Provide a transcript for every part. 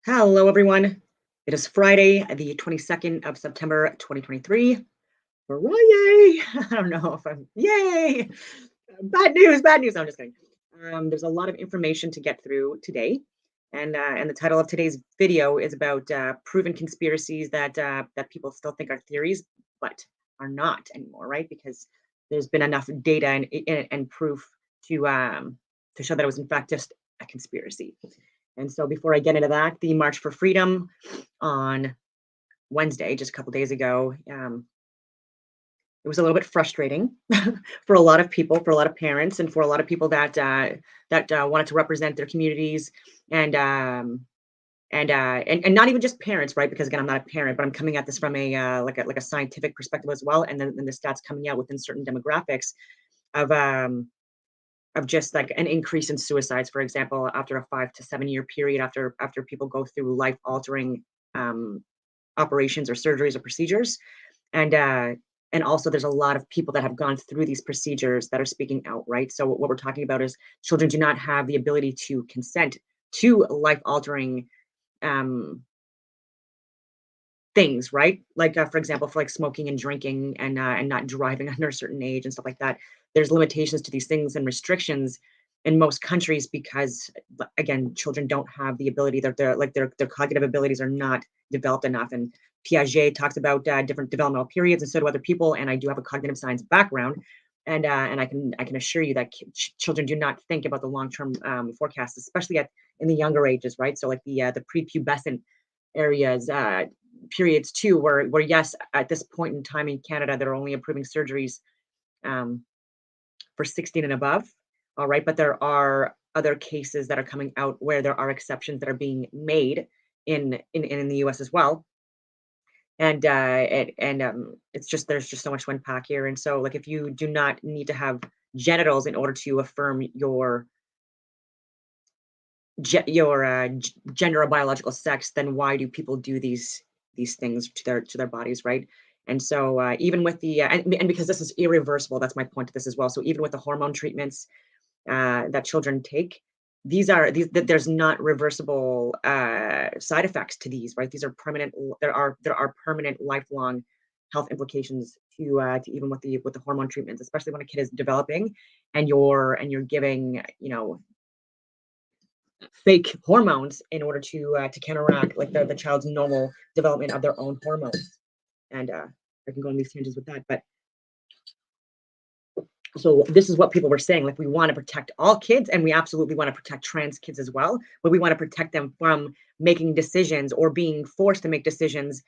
Hello, everyone. It is Friday, the 22nd of September, 2023. Hooray! I don't know if I'm, yay! Bad news, bad news. No, I'm just kidding. There's a lot of information to get through today. And the title of today's video is about proven conspiracies that people still think are theories, but are not anymore, right? Because there's been enough data and proof to show that it was in fact just a conspiracy. And so before I get into that, the March for Freedom on Wednesday, just a couple days ago, it was a little bit frustrating for a lot of people, for a lot of parents, and for a lot of people that wanted to represent their communities, and and not even just parents, right? Because again, I'm not a parent, but I'm coming at this from a like a scientific perspective as well, and then the stats coming out within certain demographics of um, of just like an increase in suicides, for example, after a 5 to 7 year period after people go through life altering um, operations or surgeries or procedures, and uh, and also there's a lot of people that have gone through these procedures that are speaking out, right? So what we're talking about is children do not have the ability to consent to life altering um, things, right? Like, for example, for like smoking and drinking and not driving under a certain age and stuff like that. There's limitations to these things and restrictions in most countries because, again, children don't have the ability. Their cognitive abilities are not developed enough. And Piaget talks about different developmental periods, and so do other people. And I do have a cognitive science background, and I can assure you that children do not think about the long term forecasts, especially at in the younger ages, right? So like the prepubescent areas, periods too, where yes, at this point in time in Canada, they're only approving surgeries um, for 16 and above. All right, but there are other cases that are coming out where there are exceptions that are being made in the U.S. as well. And it's just there's just so much to unpack here. And so, like, if you do not need to have genitals in order to affirm your gender or biological sex, then why do people do these things to their bodies, right? And so even with the and because this is irreversible, that's my point to this as well. So even with the hormone treatments that children take, there's not reversible side effects to these, right? These are permanent. There are permanent, lifelong health implications to even with the hormone treatments, especially when a kid is developing and you're giving fake hormones in order to counteract like the child's normal development of their own hormones. And I can go on these tangents with that, but so this is what people were saying. Like we want to protect all kids, and we absolutely want to protect trans kids as well. But we want to protect them from making decisions or being forced to make decisions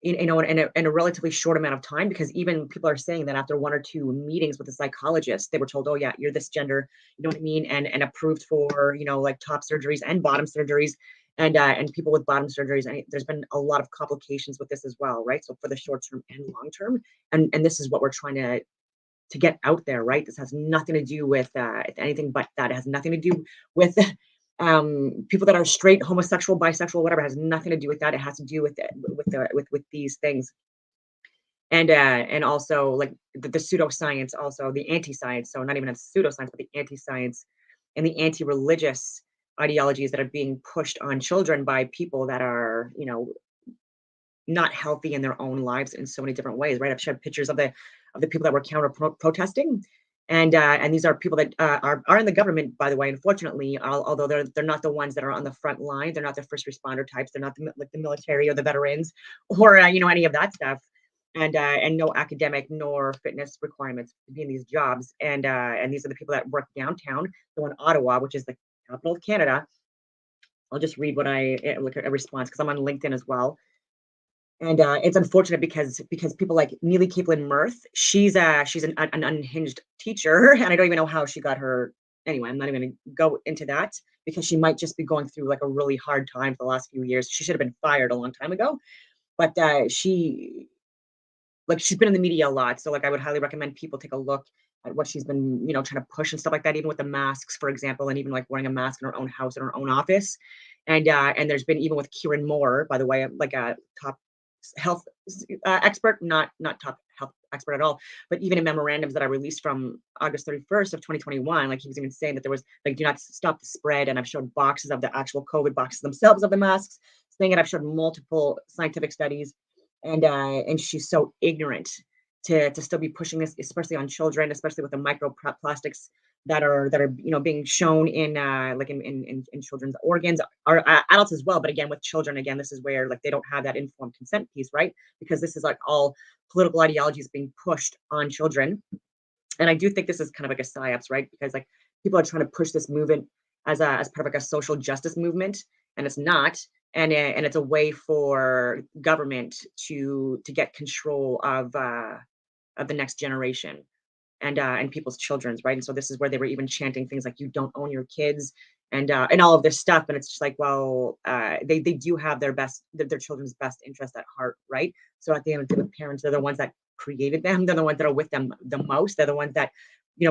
in a relatively short amount of time. Because even people are saying that after one or two meetings with a psychologist, they were told, "Oh yeah, you're this gender," you know what I mean, and approved for like top surgeries and bottom surgeries. And people with bottom surgeries, and there's been a lot of complications with this as well, right? So for the short term and long term, and this is what we're trying to get out there, right? This has nothing to do with anything but that. It has nothing to do with people that are straight, homosexual, bisexual, whatever. It has nothing to do with that. It has to do with these things, and also like the pseudoscience, also the anti-science. So not even a pseudoscience, but the anti-science and the anti-religious ideologies that are being pushed on children by people that are not healthy in their own lives in so many different ways, right? I've shared pictures of the people that were counter protesting, and these are people that are in the government, by the way. Unfortunately, although they're not the ones that are on the front line, they're not the first responder types, they're not like the military or the veterans or any of that stuff, and no academic nor fitness requirements to be in these jobs, and these are the people that work downtown, so in Ottawa, which is the capital of Canada. I'll just read what I look at a response because I'm on LinkedIn as well. And it's unfortunate because people like Neely Kaplan Mirth, she's an unhinged teacher, and I don't even know how she got her. Anyway, I'm not even going to go into that because she might just be going through like a really hard time for the last few years. She should have been fired a long time ago, but she's been in the media a lot, so like I would highly recommend people take a look at what she's been trying to push and stuff like that, even with the masks, for example, and even like wearing a mask in her own house in her own office. And there's been even with Kieran Moore, by the way, like a top health expert, not top health expert at all, but even in memorandums that I released from August 31st of 2021, like he was even saying that there was like do not stop the spread, and I've showed boxes of the actual COVID boxes themselves of the masks, saying it. I've showed multiple scientific studies, and she's so ignorant to still be pushing this, especially on children, especially with the microplastics that are being shown in like in children's organs, or adults as well. But again, with children, again, this is where like they don't have that informed consent piece, right? Because this is like all political ideologies being pushed on children. And I do think this is kind of like a psyops, right? Because like people are trying to push this movement as part of like a social justice movement, and it's not. And it's a way for government to get control of the next generation and people's children's, right? And so this is where they were even chanting things like "You don't own your kids" and all of this stuff. And it's just like, well, they do have their children's best interest at heart, right? So at the end of the day, the parents are the ones that created them. They're the ones that are with them the most. They're the ones that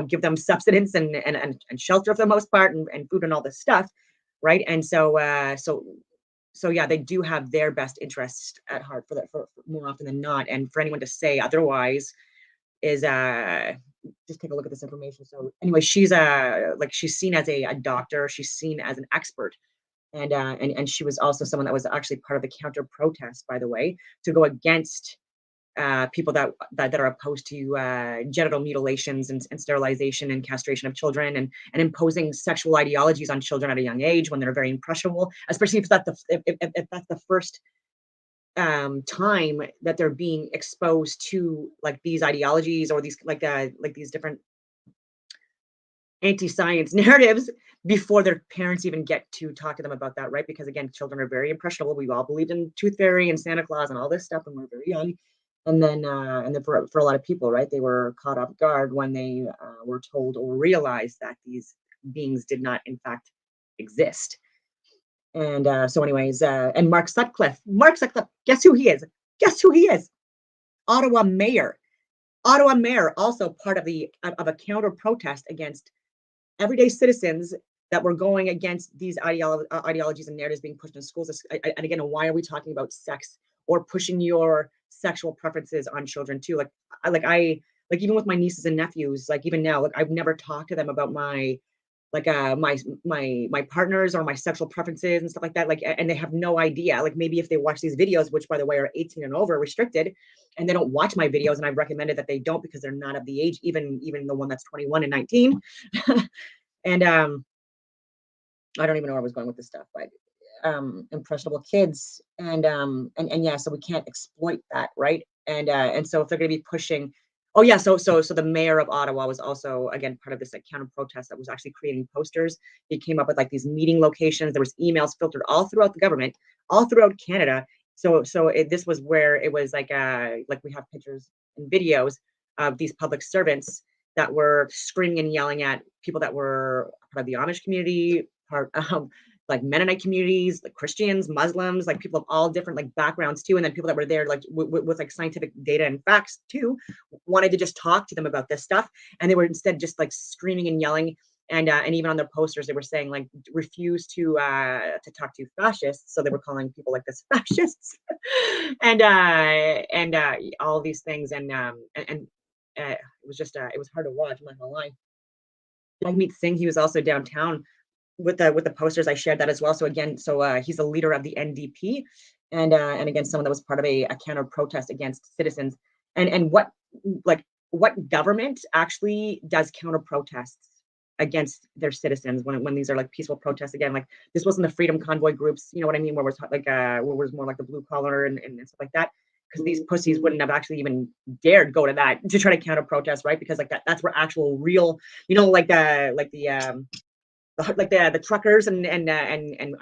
give them subsistence and shelter for the most part, and food and all this stuff, right? And so yeah, they do have their best interest at heart for more often than not. And for anyone to say otherwise is just take a look at this information. So anyway, she's seen as a doctor, she's seen as an expert. And she was also someone that was actually part of the counter protest, by the way, to go against people that are opposed to genital mutilations and sterilization and castration of children, and imposing sexual ideologies on children at a young age when they're very impressionable, especially if that's the first time that they're being exposed to like these ideologies, or these like these different anti-science narratives before their parents even get to talk to them about that, right? Because again, children are very impressionable. We all believed in tooth fairy and Santa Claus and all this stuff when we were very young. And then for a lot of people, right, they were caught off guard when they were told or realized that these beings did not in fact exist. And so anyways, and Mark Sutcliffe, guess who he is? Guess who he is? Ottawa mayor. Ottawa mayor, also part of a counter protest against everyday citizens that were going against these ideologies and narratives being pushed in schools. And again, why are we talking about sex or pushing your sexual preferences on children too? Like even with my nieces and nephews, like even now, like I've never talked to them about my partners or my sexual preferences and stuff like that, like, and they have no idea. Like maybe if they watch these videos, which by the way are 18 and over, restricted, and they don't watch my videos, and I've recommended that they don't because they're not of the age, even the one that's 21 and 19. And I don't even know where I was going with this stuff, but impressionable kids, and yeah, so we can't exploit that, right? And so if they're going to be pushing, oh yeah, so the mayor of Ottawa was also again part of this like counter protest that was actually creating posters. He came up with like these meeting locations. There was emails filtered all throughout the government, all throughout Canada. This was where it was like we have pictures and videos of these public servants that were screaming and yelling at people that were part of the Amish community, part like Mennonite communities, like Christians, Muslims, like people of all different like backgrounds too, and then people that were there like with like scientific data and facts too, wanted to just talk to them about this stuff, and they were instead just like screaming and yelling, and even on their posters they were saying like refuse to talk to fascists, so they were calling people like this fascists, and all these things, and it was just it was hard to watch. I'm not gonna lie. Jagmeet Singh, he was also downtown with the posters. I shared that as well. So again, he's a leader of the NDP, and again, someone that was part of a counter protest against citizens. And what government actually does counter protests against their citizens when these are like peaceful protests? Again, like this wasn't the freedom convoy groups, you know what I mean, where we're like where it was more like the blue collar and stuff like that. Because these pussies wouldn't have actually even dared go to that to try to counter protest, right? Because like that's where actual real, the truckers and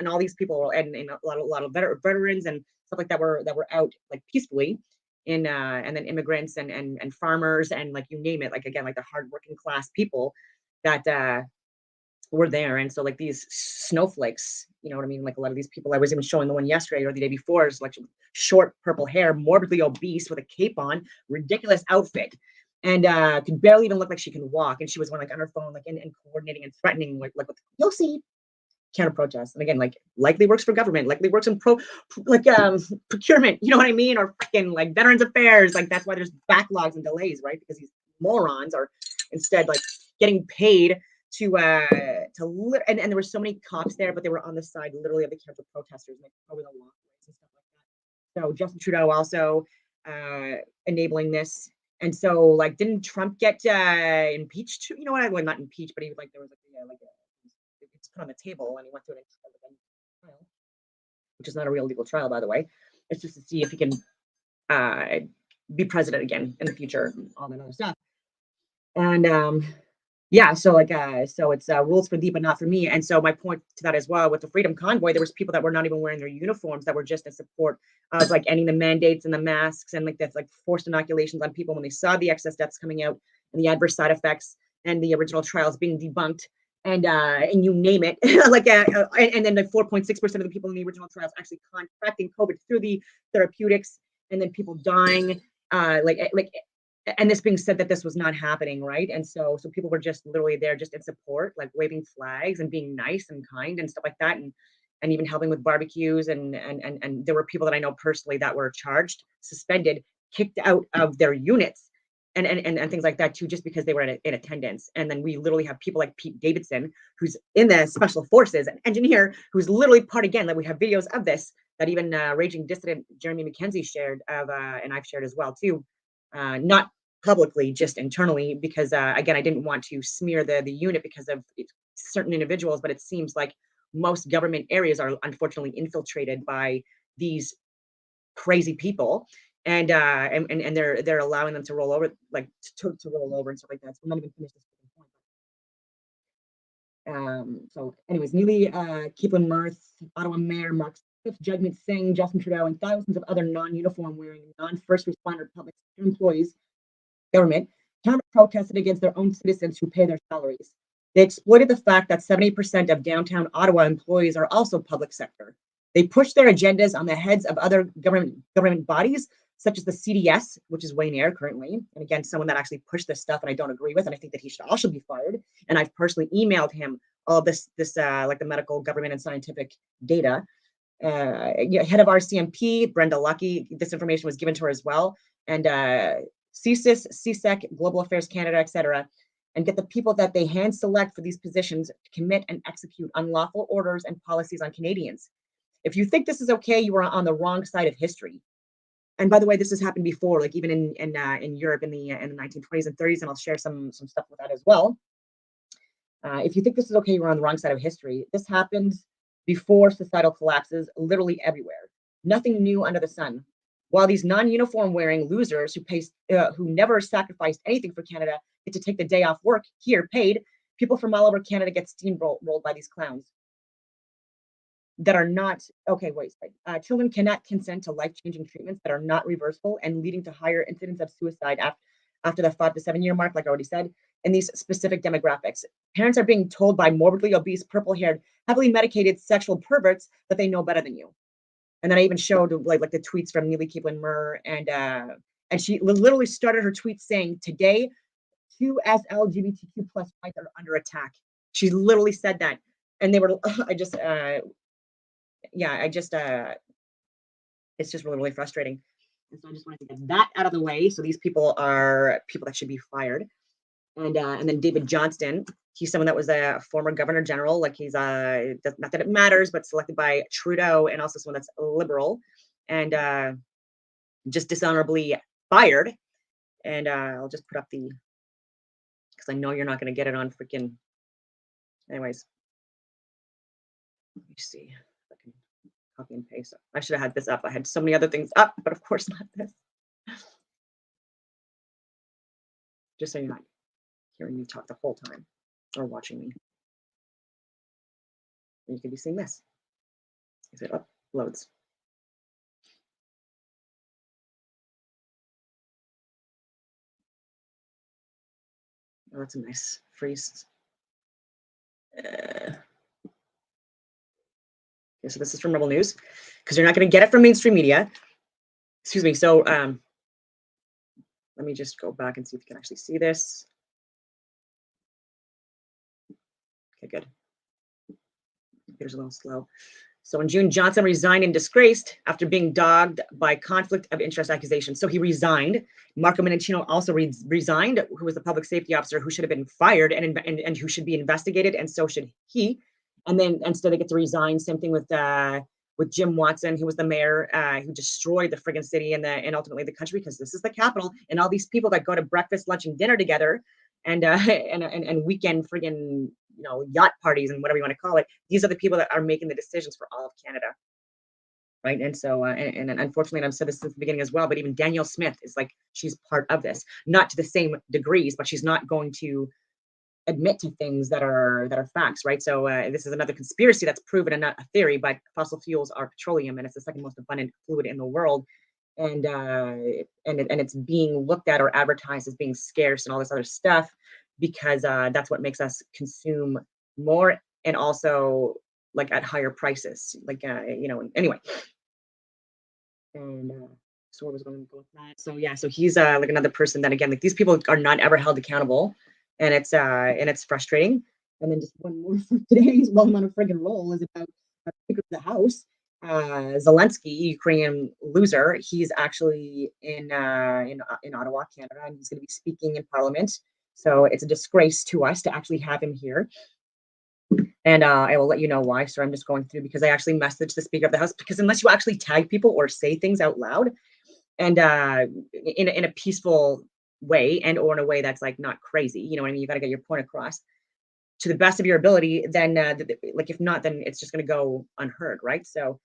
all these people, and a lot of veterans and stuff like that were out like peacefully, and then immigrants and farmers and like you name it, like again like the hard working class people that were there. And so like these snowflakes, you know what I mean, like a lot of these people, I was even showing the one yesterday or the day before, is like short purple hair, morbidly obese with a cape on, ridiculous outfit, and could barely even look like she can walk. And she was one like on her phone, like and coordinating and threatening, like you'll see, counter protest. And again, like likely works for government, likely works in procurement, you know what I mean, or freaking like veterans affairs. Like that's why there's backlogs and delays, right? Because these morons are instead like getting paid and there were so many cops there, but they were on the side literally of the counter protesters, like over the walkway. and stuff like that. So Justin Trudeau also enabling this. And so, like, didn't Trump get impeached? You know what? Well, not impeached, but he like there was like it's put on the table, and he went through an trial, which is not a real legal trial, by the way. It's just to see if he can uh, be president again in the future, and all that other stuff. And yeah, so like so it's rules for thee but not for me. And so my point to that as well, with the Freedom Convoy, there was people that were not even wearing their uniforms, that were just in support of like ending the mandates and the masks, and like that's like forced inoculations on people when they saw the excess deaths coming out and the adverse side effects and the original trials being debunked, and you name it. Like and then the 4.6% of the people in the original trials actually contracting COVID through the therapeutics, and then people dying, like and this being said that this was not happening, right? And so people were just literally there just in support, like waving flags and being nice and kind and stuff like that, and even helping with barbecues, and there were people that I know personally that were charged, suspended, kicked out of their units, and things like that too, just because they were in attendance. And then we literally have people like Pete Davidson, who's in the special forces, an engineer who's literally part, again, like we have videos of this that even raging dissident Jeremy McKenzie shared of, and I've shared as well too, not publicly, just internally, because again, I didn't want to smear the unit because of certain individuals, but it seems like most government areas are unfortunately infiltrated by these crazy people, and they're allowing them to roll over, like to roll over and stuff like that. So I'm not even finished this point. So anyways, Neely Keepland Mirth, Ottawa Mayor Mark Swift, Jagmeet Singh, Justin Trudeau, and thousands of other non-uniform wearing, non-first responder public sector employees, government, counter-protested against their own citizens who pay their salaries. They exploited the fact that 70% of downtown Ottawa employees are also public sector. They pushed their agendas on the heads of other government bodies, such as the CDS, which is Wayne Eyre currently. And again, someone that actually pushed this stuff, and I don't agree with, and I think that he should also be fired. And I've personally emailed him all of this like the medical, government, and scientific data. Head of RCMP, Brenda Lucky, this information was given to her as well. And CSIS, CSEC, Global Affairs Canada, etc., and get the people that they hand select for these positions to commit and execute unlawful orders and policies on Canadians. If you think this is okay, you are on the wrong side of history. And by the way, this has happened before, like even in Europe in the 1920s and 30s, and I'll share some stuff with that as well. If you think this is okay, you're on the wrong side of history. This happened before societal collapses, literally everywhere. Nothing new under the sun. While these non-uniform wearing losers who never sacrificed anything for Canada get to take the day off work here paid, people from all over Canada get steamrolled by these clowns that are not okay. Wait, children cannot consent to life-changing treatments that are not reversible and leading to higher incidence of suicide after the 5 to 7 year mark, like I already said, in these specific demographics. Parents are being told by morbidly obese, purple-haired, heavily medicated sexual perverts that they know better than you. And then I even showed like the tweets from Neely Keepland Murr, and she literally started her tweet saying, "Today, Q as LGBTQ plus rights are under attack." She literally said that, and they were. It's just really, really frustrating. And so I just wanted to get that out of the way. So these people are people that should be fired. And then David Johnston, he's someone that was a former governor general, like he's not that it matters, but selected by Trudeau, and also someone that's liberal, and just dishonorably fired. And I'll just put up because I know you're not going to get it on freaking. Anyways, let me see if I can copy and paste. I should have had this up. I had so many other things up, but of course not this. Just so you're not hearing me talk the whole time or watching me. And you could be seeing this. Is it uploads? Oh, that's a nice freeze. Okay, so this is from Rebel News, because you're not going to get it from mainstream media. Excuse me. So let me just go back and see if you can actually see this. Okay, good. Computer's a little slow. So in June, Johnson resigned and disgraced after being dogged by conflict of interest accusations. So he resigned. Marco Mendicino also resigned, who was the public safety officer who should have been fired and who should be investigated, and so should he. And then instead they get to resign. Same thing with with Jim Watson, who was the mayor, who destroyed the friggin' city and ultimately the country, because this is the capital, and all these people that go to breakfast, lunch, and dinner together, and and weekend friggin' yacht parties and whatever you want to call it. These are the people that are making the decisions for all of Canada, right? And so and unfortunately, and I've said this since the beginning as well, but even Danielle Smith is like, she's part of this, not to the same degrees, but she's not going to admit to things that are facts, right? So this is another conspiracy that's proven and not a theory, but fossil fuels are petroleum, and it's the second most abundant fluid in the world, and it's being looked at or advertised as being scarce and all this other stuff, because that's what makes us consume more, and also like at higher prices, like anyway. And so where was I going to go with that? So yeah, so he's like another person that, again, like, these people are not ever held accountable, and it's frustrating. And then just one more for today, while I'm on a friggin' roll, is about Speaker of the House, Zelensky, Ukrainian loser. He's actually in Ottawa, Canada, and he's going to be speaking in Parliament. So it's a disgrace to us to actually have him here. And I will let you know why. So I'm just going through, because I actually messaged the Speaker of the House, because unless you actually tag people or say things out loud, and in a peaceful way, and or in a way that's like not crazy, you know what I mean? You got to get your point across to the best of your ability. Then, like, if not, then it's just going to go unheard, right? So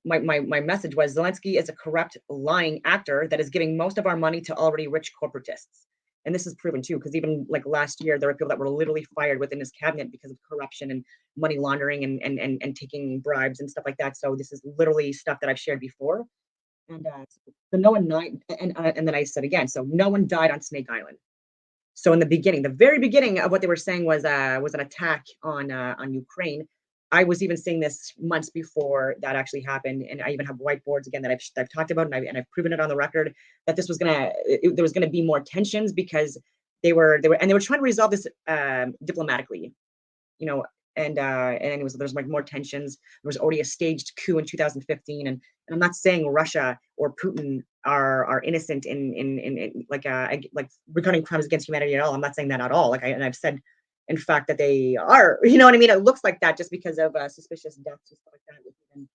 my message was, Zelensky is a corrupt, lying actor that is giving most of our money to already rich corporatists. And this is proven too, because even like last year, there were people that were literally fired within his cabinet because of corruption and money laundering and taking bribes and stuff like that. So this is literally stuff that I've shared before. And so no one died, and then I said again, so no one died on Snake Island. So in the beginning, the very beginning of what they were saying was an attack on Ukraine. I was even saying this months before that actually happened, and I even have whiteboards again that I've talked about, and I've proven it on the record that this was there was gonna be more tensions, because they were trying to resolve this diplomatically, you know, and it was, there's like more tensions. There was already a staged coup in 2015, and I'm not saying Russia or Putin are innocent in like regarding crimes against humanity at all. I'm not saying that at all. And I've said, in fact, that they are. You know what I mean? It looks like that just because of suspicious deaths and stuff like that, with even,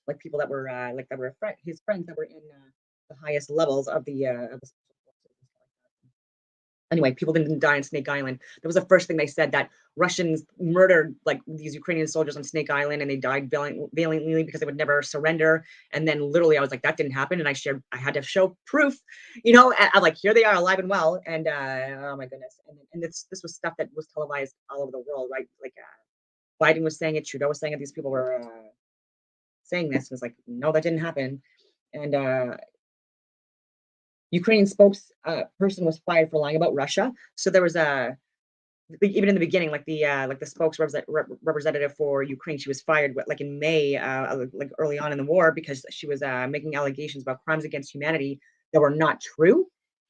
like, people that were his friends that were in the highest levels of the special forces and stuff like that. Anyway, people didn't die on Snake Island. That was the first thing they said, that Russians murdered like these Ukrainian soldiers on Snake Island, and they died valiantly because they would never surrender. And then literally, I was like, that didn't happen, and I had to show proof. I'm like, here they are, alive and well. And oh my goodness, and this was stuff that was televised all over the world, right? Like Biden was saying it, Trudeau was saying it. These people were saying this. It was like, no, that didn't happen. And Ukrainian spokesperson was fired for lying about Russia. So there was even in the beginning, like the representative for Ukraine, she was fired like in May, like early on in the war, because she was making allegations about crimes against humanity that were not true,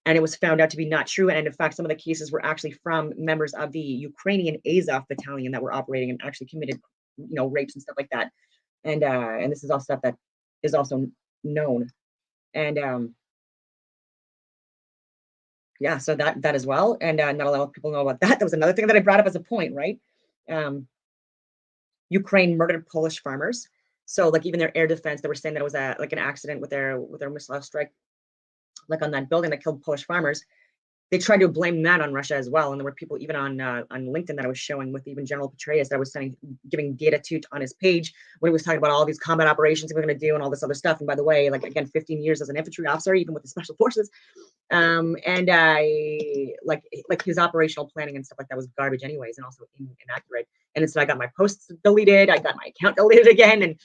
and it was found out to be not true. And in fact, some of the cases were actually from members of the Ukrainian Azov battalion that were operating and actually committed, rapes and stuff like that. And this is all stuff that is also known. And yeah, so that as well, and not a lot of people know about that. That was another thing that I brought up as a point, right? Um, Ukraine murdered Polish farmers. So like even their air defense, they were saying that it was like an accident with their missile strike, like on that building that killed Polish farmers. They tried to blame that on Russia as well, and there were people even on LinkedIn that I was showing, with even General Petraeus, that I was giving data to on his page, when he was talking about all these combat operations he was going to do and all this other stuff. And by the way, like, again, 15 years as an infantry officer, even with the special forces, and I like his operational planning and stuff like that was garbage anyways, and also inaccurate. And so I got my posts deleted, I got my account deleted again,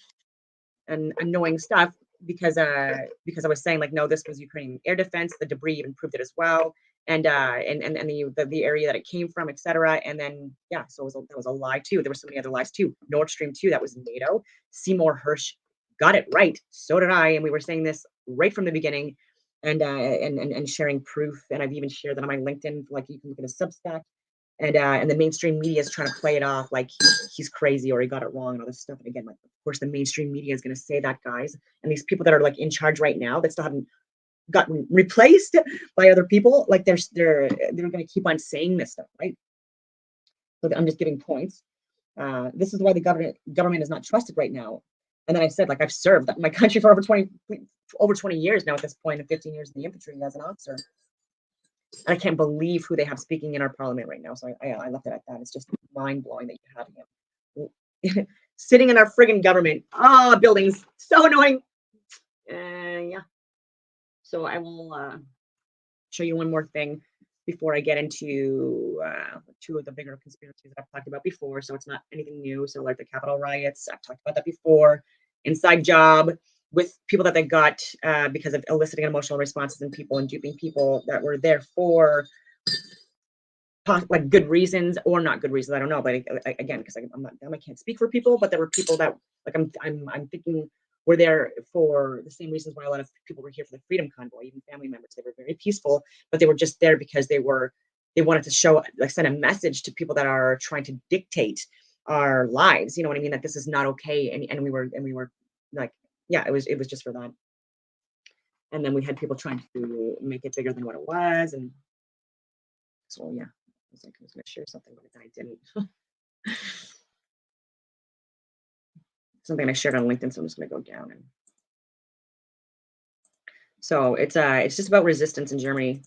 and annoying stuff, because I was saying, like, no, this was Ukrainian air defense. The debris even proved it as well, and the area that it came from, etc. And then yeah, so that was a lie too. There were so many other lies too. Nord Stream 2, that was NATO. Seymour Hersh got it right. So did I, and we were saying this right from the beginning, and sharing proof. And I've even shared that on my LinkedIn. Like, you can look at his Substack. And the mainstream media is trying to play it off like he's crazy or he got it wrong and all this stuff. And again, like, of course, the mainstream media is going to say that, guys. And these people that are like in charge right now, that still haven't gotten replaced by other people, like they're going to keep on saying this stuff, right? So I'm just giving points. This is why the government is not trusted right now. And then I said, like, I've served my country for over 20 years now at this point, and 15 years in the infantry as an officer. And I can't believe who they have speaking in our parliament right now. So I left it at that. It's just mind blowing that you have him sitting in our friggin' government buildings. So annoying. Yeah. So I will show you one more thing before I get into two of the bigger conspiracies that I've talked about before. So it's not anything new. So like the Capitol riots, I've talked about that before. Inside job with people that they got because of eliciting emotional responses in people and duping people that were there for like good reasons or not good reasons. I don't know, but again, because I can't speak for people, but there were people that like I'm thinking were there for the same reasons why a lot of people were here for the Freedom Convoy, even family members. They were very peaceful, but they were just there because they wanted to show, like, send a message to people that are trying to dictate our lives. You know what I mean? That this is not okay, and we were like, yeah, it was just for that. And then we had people trying to make it bigger than what it was, and so yeah, I was like, I was going to share something, but I didn't. Something I shared on LinkedIn, so I'm just going to go down. And so it's just about resistance in Germany,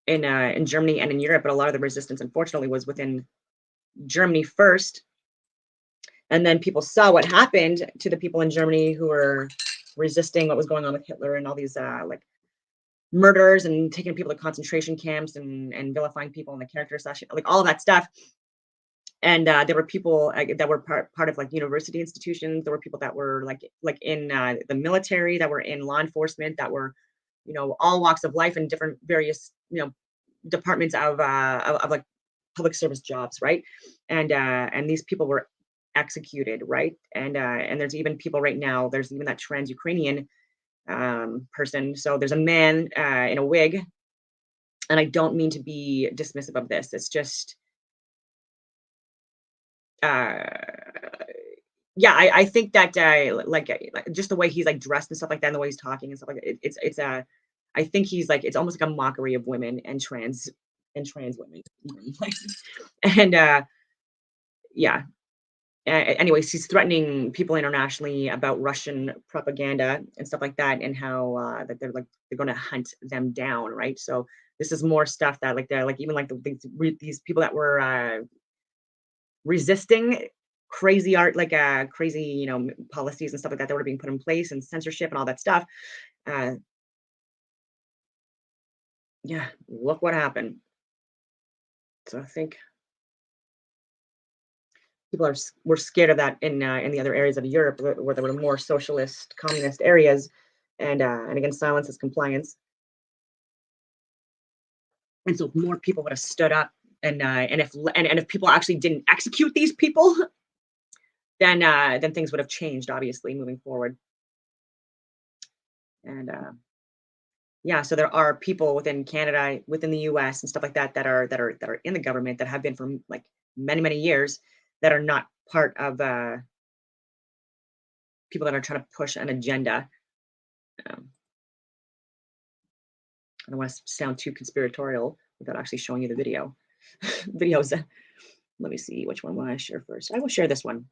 in Germany and in Europe, but a lot of the resistance, unfortunately, was within Germany first, and then people saw what happened to the people in Germany who were resisting what was going on with Hitler and all these like murders and taking people to concentration camps and vilifying people in the character assassination, like all of that stuff. And there were people that were part of like university institutions. There were people that were like in the military, that were in law enforcement, that were, all walks of life and different various, departments of like public service jobs, right? And these people were executed, right? And there's even people right now. There's even that trans Ukrainian person. So there's a man in a wig, and I don't mean to be dismissive of this. It's just uh yeah, I think that like just the way he's like dressed and stuff like that, and the way he's talking and stuff like that, it's I think he's like, it's almost like a mockery of women and trans women. And yeah. Anyways, he's threatening people internationally about Russian propaganda and stuff like that, and how that they're going to hunt them down, right? So this is more stuff that like they're like, even like these people that were resisting crazy art, like crazy, policies and stuff like that that were being put in place, and censorship and all that stuff. Uh, yeah, look what happened. So I think people were scared of that in the other areas of Europe where there were more socialist, communist areas, and again, silence is compliance. And so if more people would have stood up, and if people actually didn't execute these people, then things would have changed, obviously, moving forward. And yeah, so there are people within Canada, within the US and stuff like that that are in the government, that have been for like many, many years, that are not part of people that are trying to push an agenda. Um, I don't want to sound too conspiratorial without actually showing you the videos. Let me see, which one will I share first? I will share this one.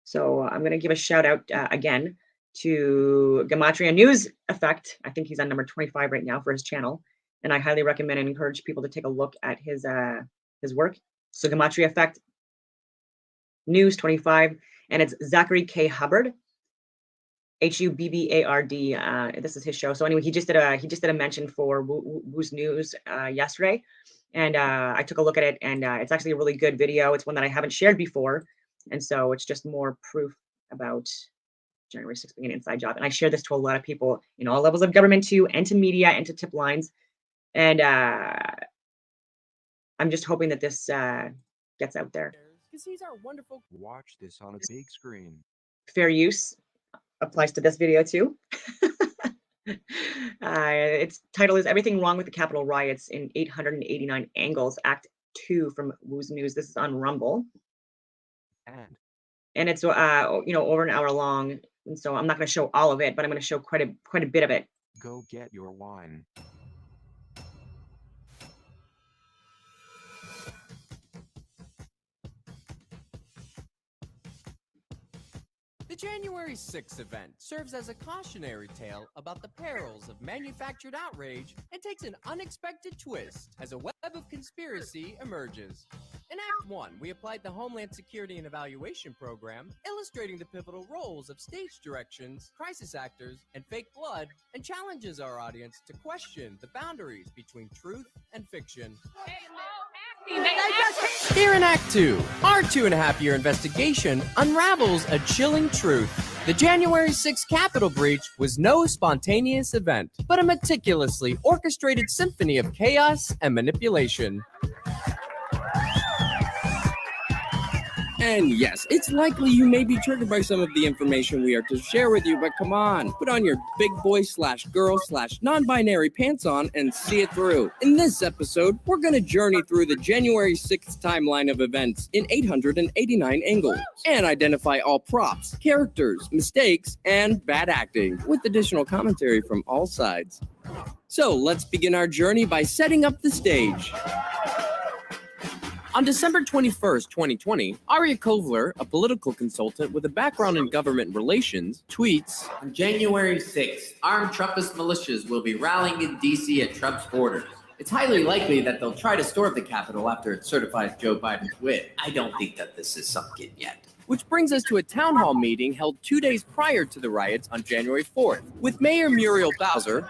So I'm going to give a shout out again to Gematria News Effect. I think he's on number 25 right now for his channel, and I highly recommend and encourage people to take a look at his work. So Gematria Effect News 25, and it's Zachary K. Hubbard, Hubbard. This is his show. So anyway, he just did a mention for Woo's News yesterday, and I took a look at it, and it's actually a really good video. It's one that I haven't shared before, and so it's just more proof about January 6th being an inside job. And I share this to a lot of people in all levels of government too, and to media, and to tip lines. And I'm just hoping that this gets out there. Watch this on a big screen. Fair use applies to this video too. Its title is "Everything Wrong with the Capitol Riots in 889 Angles," Act 2 from Woo's News. This is on Rumble. And it's over an hour long, and so I'm not going to show all of it, but I'm going to show quite a bit of it. Go get your wine. January 6th event serves as a cautionary tale about the perils of manufactured outrage and takes an unexpected twist as a web of conspiracy emerges. In Act 1, we applied the Homeland Security and Evaluation Program, illustrating the pivotal roles of stage directions, crisis actors, and fake blood, and challenges our audience to question the boundaries between truth and fiction. Here in Act 2, our 2.5-year investigation unravels a chilling truth. The January 6th Capitol breach was no spontaneous event, but a meticulously orchestrated symphony of chaos and manipulation. And yes, it's likely you may be triggered by some of the information we are to share with you, but come on, put on your big boy / girl / non-binary pants on and see it through. In this episode, we're going to journey through the January 6th timeline of events in 889 angles and identify all props, characters, mistakes, and bad acting, with additional commentary from all sides. So let's begin our journey by setting up the stage. On December 21st, 2020, Aria Kovler, a political consultant with a background in government relations, tweets, "On January 6th, armed Trumpist militias will be rallying in D.C. at Trump's orders. It's highly likely that they'll try to storm the Capitol after it certifies Joe Biden's win. I don't think that this is sunk in yet." Which brings us to a town hall meeting held 2 days prior to the riots on January 4th, with Mayor Muriel Bowser,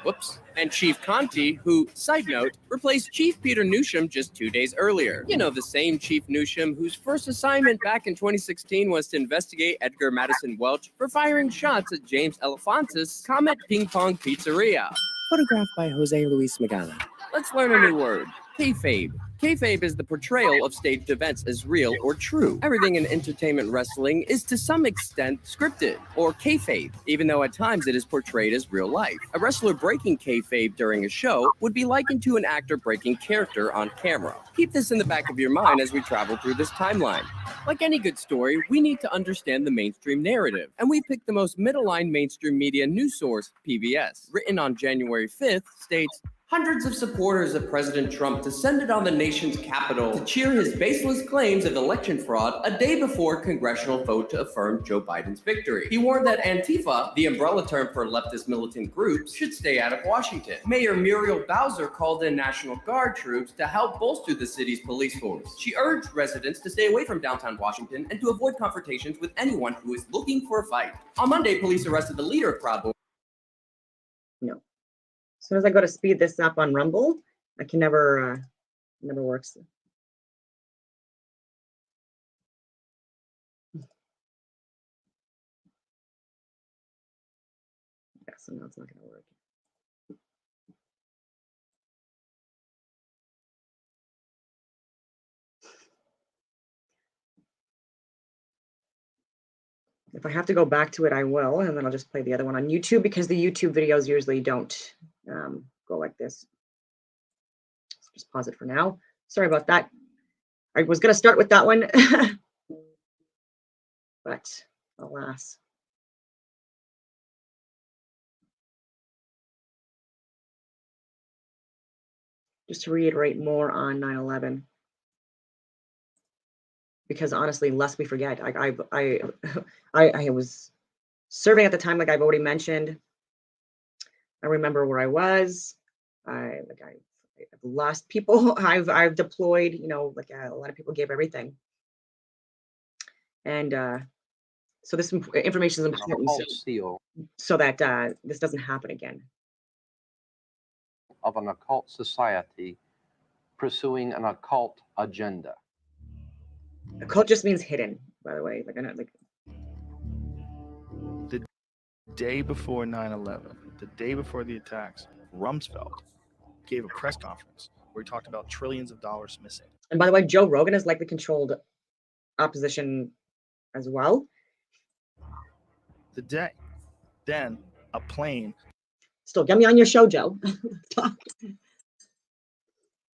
and Chief Conti, who, side note, replaced Chief Peter Newsham just 2 days earlier. You know, the same Chief Newsham whose first assignment back in 2016 was to investigate Edgar Madison Welch for firing shots at James Elefantis' Comet Ping Pong Pizzeria. Photographed by Jose Luis Magana. Let's learn a new word. Kayfabe. Kayfabe is the portrayal of staged events as real or true. Everything in entertainment wrestling is to some extent scripted, or kayfabe, even though at times it is portrayed as real life. A wrestler breaking kayfabe during a show would be likened to an actor breaking character on camera. Keep this in the back of your mind as we travel through this timeline. Like any good story, we need to understand the mainstream narrative, and we picked the most middle-line mainstream media news source, PBS. Written on January 5th, states, "Hundreds of supporters of President Trump descended on the nation's capital to cheer his baseless claims of election fraud a day before congressional vote to affirm Joe Biden's victory." He warned that Antifa, the umbrella term for leftist militant groups, should stay out of Washington. Mayor Muriel Bowser called in National Guard troops to help bolster the city's police force. She urged residents to stay away from downtown Washington and to avoid confrontations with anyone who is looking for a fight. On Monday, police arrested the leader of Proud Boys. No. As soon as I go to speed this up on Rumble, I can never works. Yeah, so now it's not going to work. If I have to go back to it, I will, and then I'll just play the other one on YouTube because the YouTube videos usually don't go like this. Let's just pause it for now. Sorry about that. I was going to start with that one, but alas. Just to reiterate more on 9/11. Because honestly, lest we forget, I was serving at the time, like I've already mentioned. I remember where I was. I've lost people. I've deployed. You know, like a lot of people gave everything, and so this information is important so that this doesn't happen again. Of an occult society pursuing an occult agenda. Occult just means hidden, by the way. The day before 9/11, the day before the attacks, Rumsfeld gave a press conference where he talked about trillions of dollars missing. And by the way, Joe Rogan has likely controlled opposition as well. The day, then a plane. Still, get me on your show, Joe.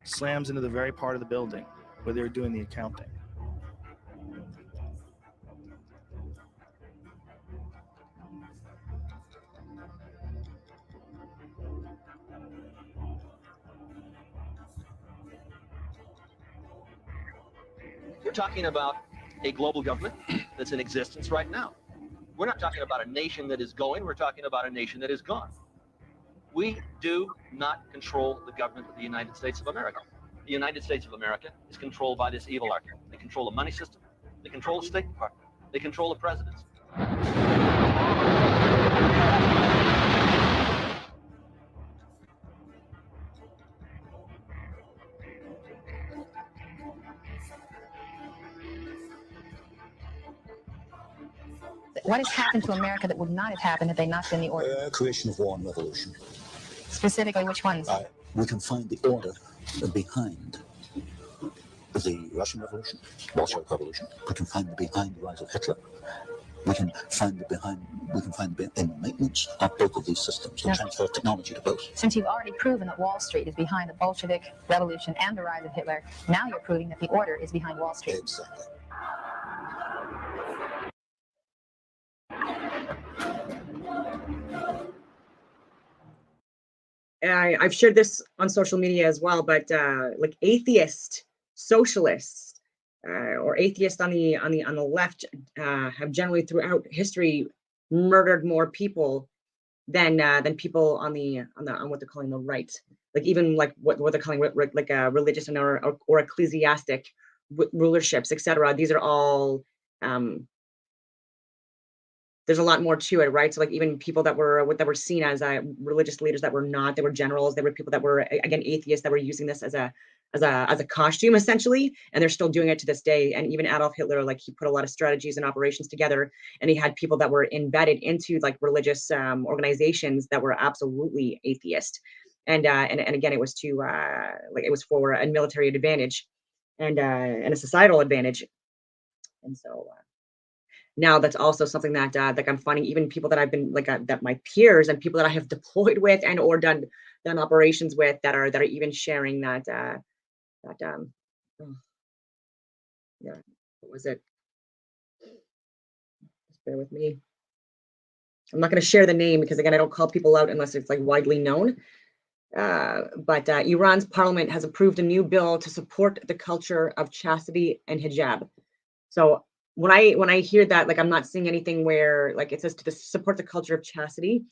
Slams into the very part of the building where they were doing the accounting. We're talking about a global government that's in existence right now. We're not talking about a nation that is going, we're talking about a nation that is gone. We do not control the government of the United States of America. The United States of America is controlled by this evil arc. They control the money system, they control the State Department, they control the presidents. What has happened to America that would not have happened had they not been the order? Creation of war and revolution. Specifically, which ones? We can find the order behind the Russian Revolution, Bolshevik Revolution. We can find behind the rise of Hitler. We can find in the maintenance of both of these systems, the transfer of technology to both. Since you've already proven that Wall Street is behind the Bolshevik Revolution and the rise of Hitler, now you're proving that the order is behind Wall Street. Exactly. I've shared this on social media as well, but like atheist socialists or atheists on the left have generally throughout history murdered more people than people on what they're calling the right. Like even like what they're calling like religious and or ecclesiastic rulerships, etc. These are all there's a lot more to it, right? So like even people that were seen as religious leaders that were not, they were generals, they were people that were again atheists that were using this as a costume essentially, and they're still doing it to this day. And even Adolf Hitler, like he put a lot of strategies and operations together, and he had people that were embedded into like religious organizations that were absolutely atheist. And again, it was to like it was for a military advantage and a societal advantage. And so now that's also something that like I'm finding even people that I've been like that my peers and people that I have deployed with and or done operations with that are even sharing that yeah, what was it? Just bear with me. I'm not going to share the name because again I don't call people out unless it's like widely known. But Iran's parliament has approved a new bill to support the culture of chastity and hijab. So when I hear that, like I'm not seeing anything where like it says to support the culture of chastity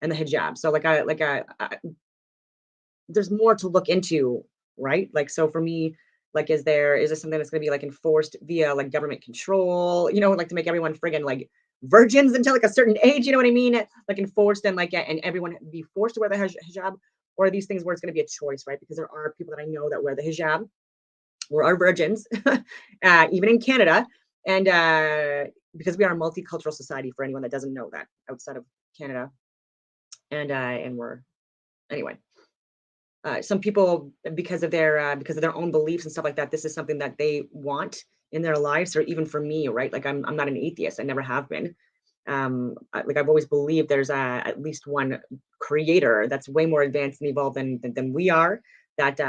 and the hijab. So there's more to look into, right? Like so for me, like is there something that's going to be like enforced via like government control? You know, like to make everyone friggin' like virgins until like a certain age. You know what I mean? Like enforced and like and everyone be forced to wear the hijab, or are these things where it's going to be a choice, right? Because there are people that I know that wear the hijab or are virgins, even in Canada. And because we are a multicultural society, for anyone that doesn't know that outside of Canada, and we're anyway, some people because of their own beliefs and stuff like that, this is something that they want in their lives, or even for me, right? Like I'm not an atheist, I never have been. Like I've always believed there's at least one creator that's way more advanced and evolved than we are, that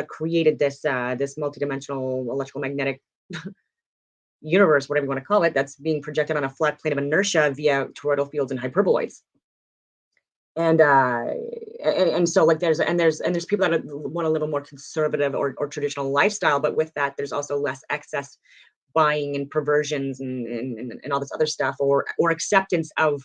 created this multidimensional electrical magnetic universe, whatever you want to call it, that's being projected on a flat plane of inertia via toroidal fields and hyperboloids. And so like there's people that want a little more conservative or traditional lifestyle, but with that there's also less excess buying and perversions and all this other stuff, or acceptance of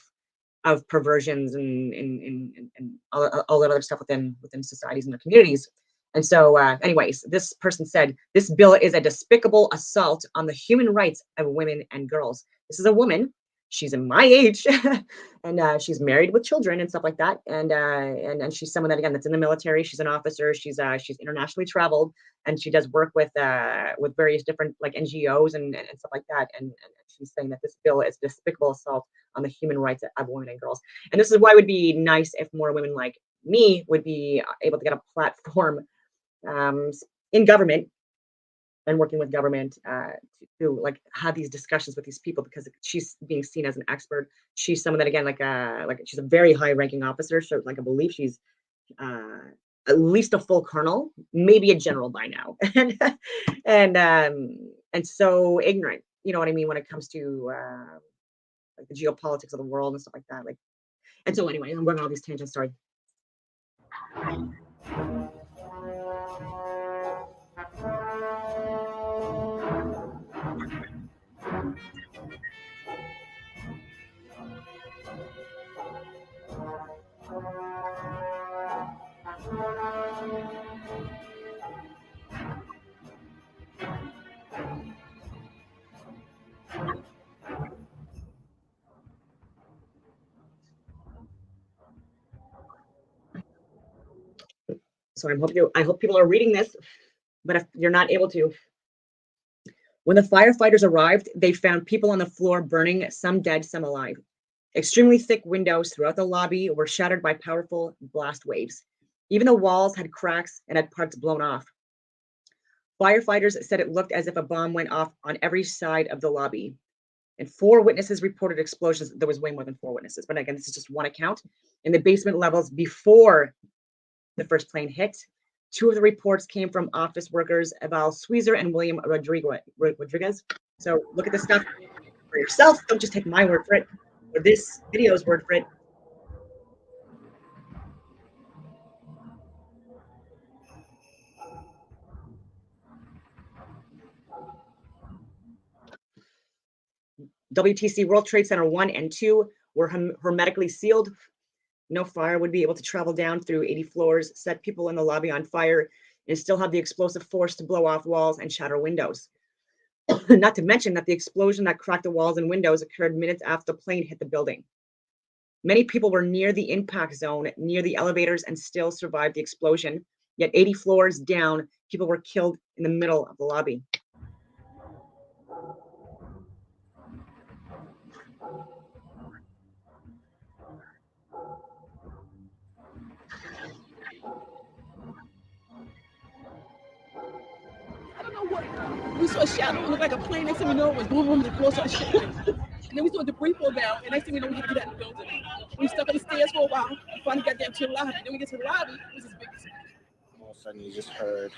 perversions and all that other stuff within societies and their communities. And so, anyways, this person said, this bill is a despicable assault on the human rights of women and girls. This is a woman. She's in my age, and she's married with children and stuff like that. And she's someone that, again, that's in the military. She's an officer. She's internationally traveled, and she does work with various different like NGOs and stuff like that. And she's saying that this bill is a despicable assault on the human rights of women and girls. And this is why it would be nice if more women like me would be able to get a platform in government and working with government to like have these discussions with these people, because she's being seen as an expert. She's someone that, again, like she's a very high ranking officer. So like I believe she's at least a full colonel, maybe a general by now, and so ignorant. You know what I mean when it comes to like the geopolitics of the world and stuff like that. Like, and so anyway, I'm going on all these tangents. Sorry. So I hope people are reading this, but if you're not able to. When the firefighters arrived, they found people on the floor burning, some dead, some alive. Extremely thick windows throughout the lobby were shattered by powerful blast waves. Even the walls had cracks and had parts blown off. Firefighters said it looked as if a bomb went off on every side of the lobby. And 4 witnesses reported explosions. There was way more than 4 witnesses, but again, this is just one account. In the basement levels before the first plane hit, 2 of the reports came from office workers, Eval Sweezer and William Rodriguez. So look at this stuff for yourself. Don't just take my word for it, or this video's word for it. WTC World Trade Center 1 and 2 were hermetically sealed. No fire would be able to travel down through 80 floors, set people in the lobby on fire, and still have the explosive force to blow off walls and shatter windows. Not to mention that the explosion that cracked the walls and windows occurred minutes after the plane hit the building. Many people were near the impact zone, near the elevators, and still survived the explosion. Yet 80 floors down, people were killed in the middle of the lobby. I don't know what. We saw a shadow. It looked like a plane. Next thing we know, it was boom, boom, the floor started shaking. And then we saw debris fall down. And next thing we know, we had to get out of the building. We stuck on the stairs for a while. We finally got down to the lobby. Then we get to the lobby. It was this big. All of a sudden, you just heard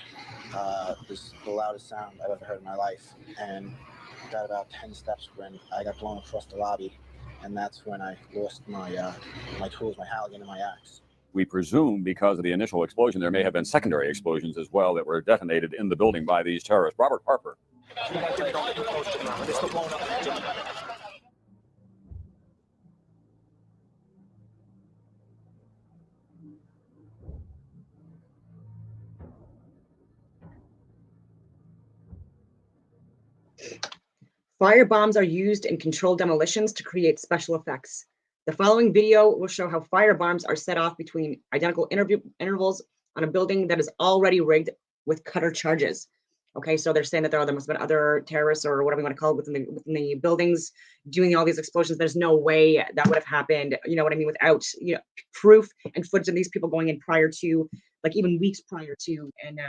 the loudest sound I've ever heard in my life. And got about 10 steps when I got blown across the lobby. And that's when I lost my my tools, my Halligan, and my axe. We presume because of the initial explosion, there may have been secondary explosions as well that were detonated in the building by these terrorists. Robert Harper. Fire bombs are used in controlled demolitions to create special effects. The following video will show how fire bombs are set off between identical intervals on a building that is already rigged with cutter charges. Okay, so they're saying that there must have been other terrorists or whatever you want to call it within the buildings doing all these explosions. There's no way that would have happened, you know what I mean, without proof and footage of these people going in prior to, like even weeks prior to, and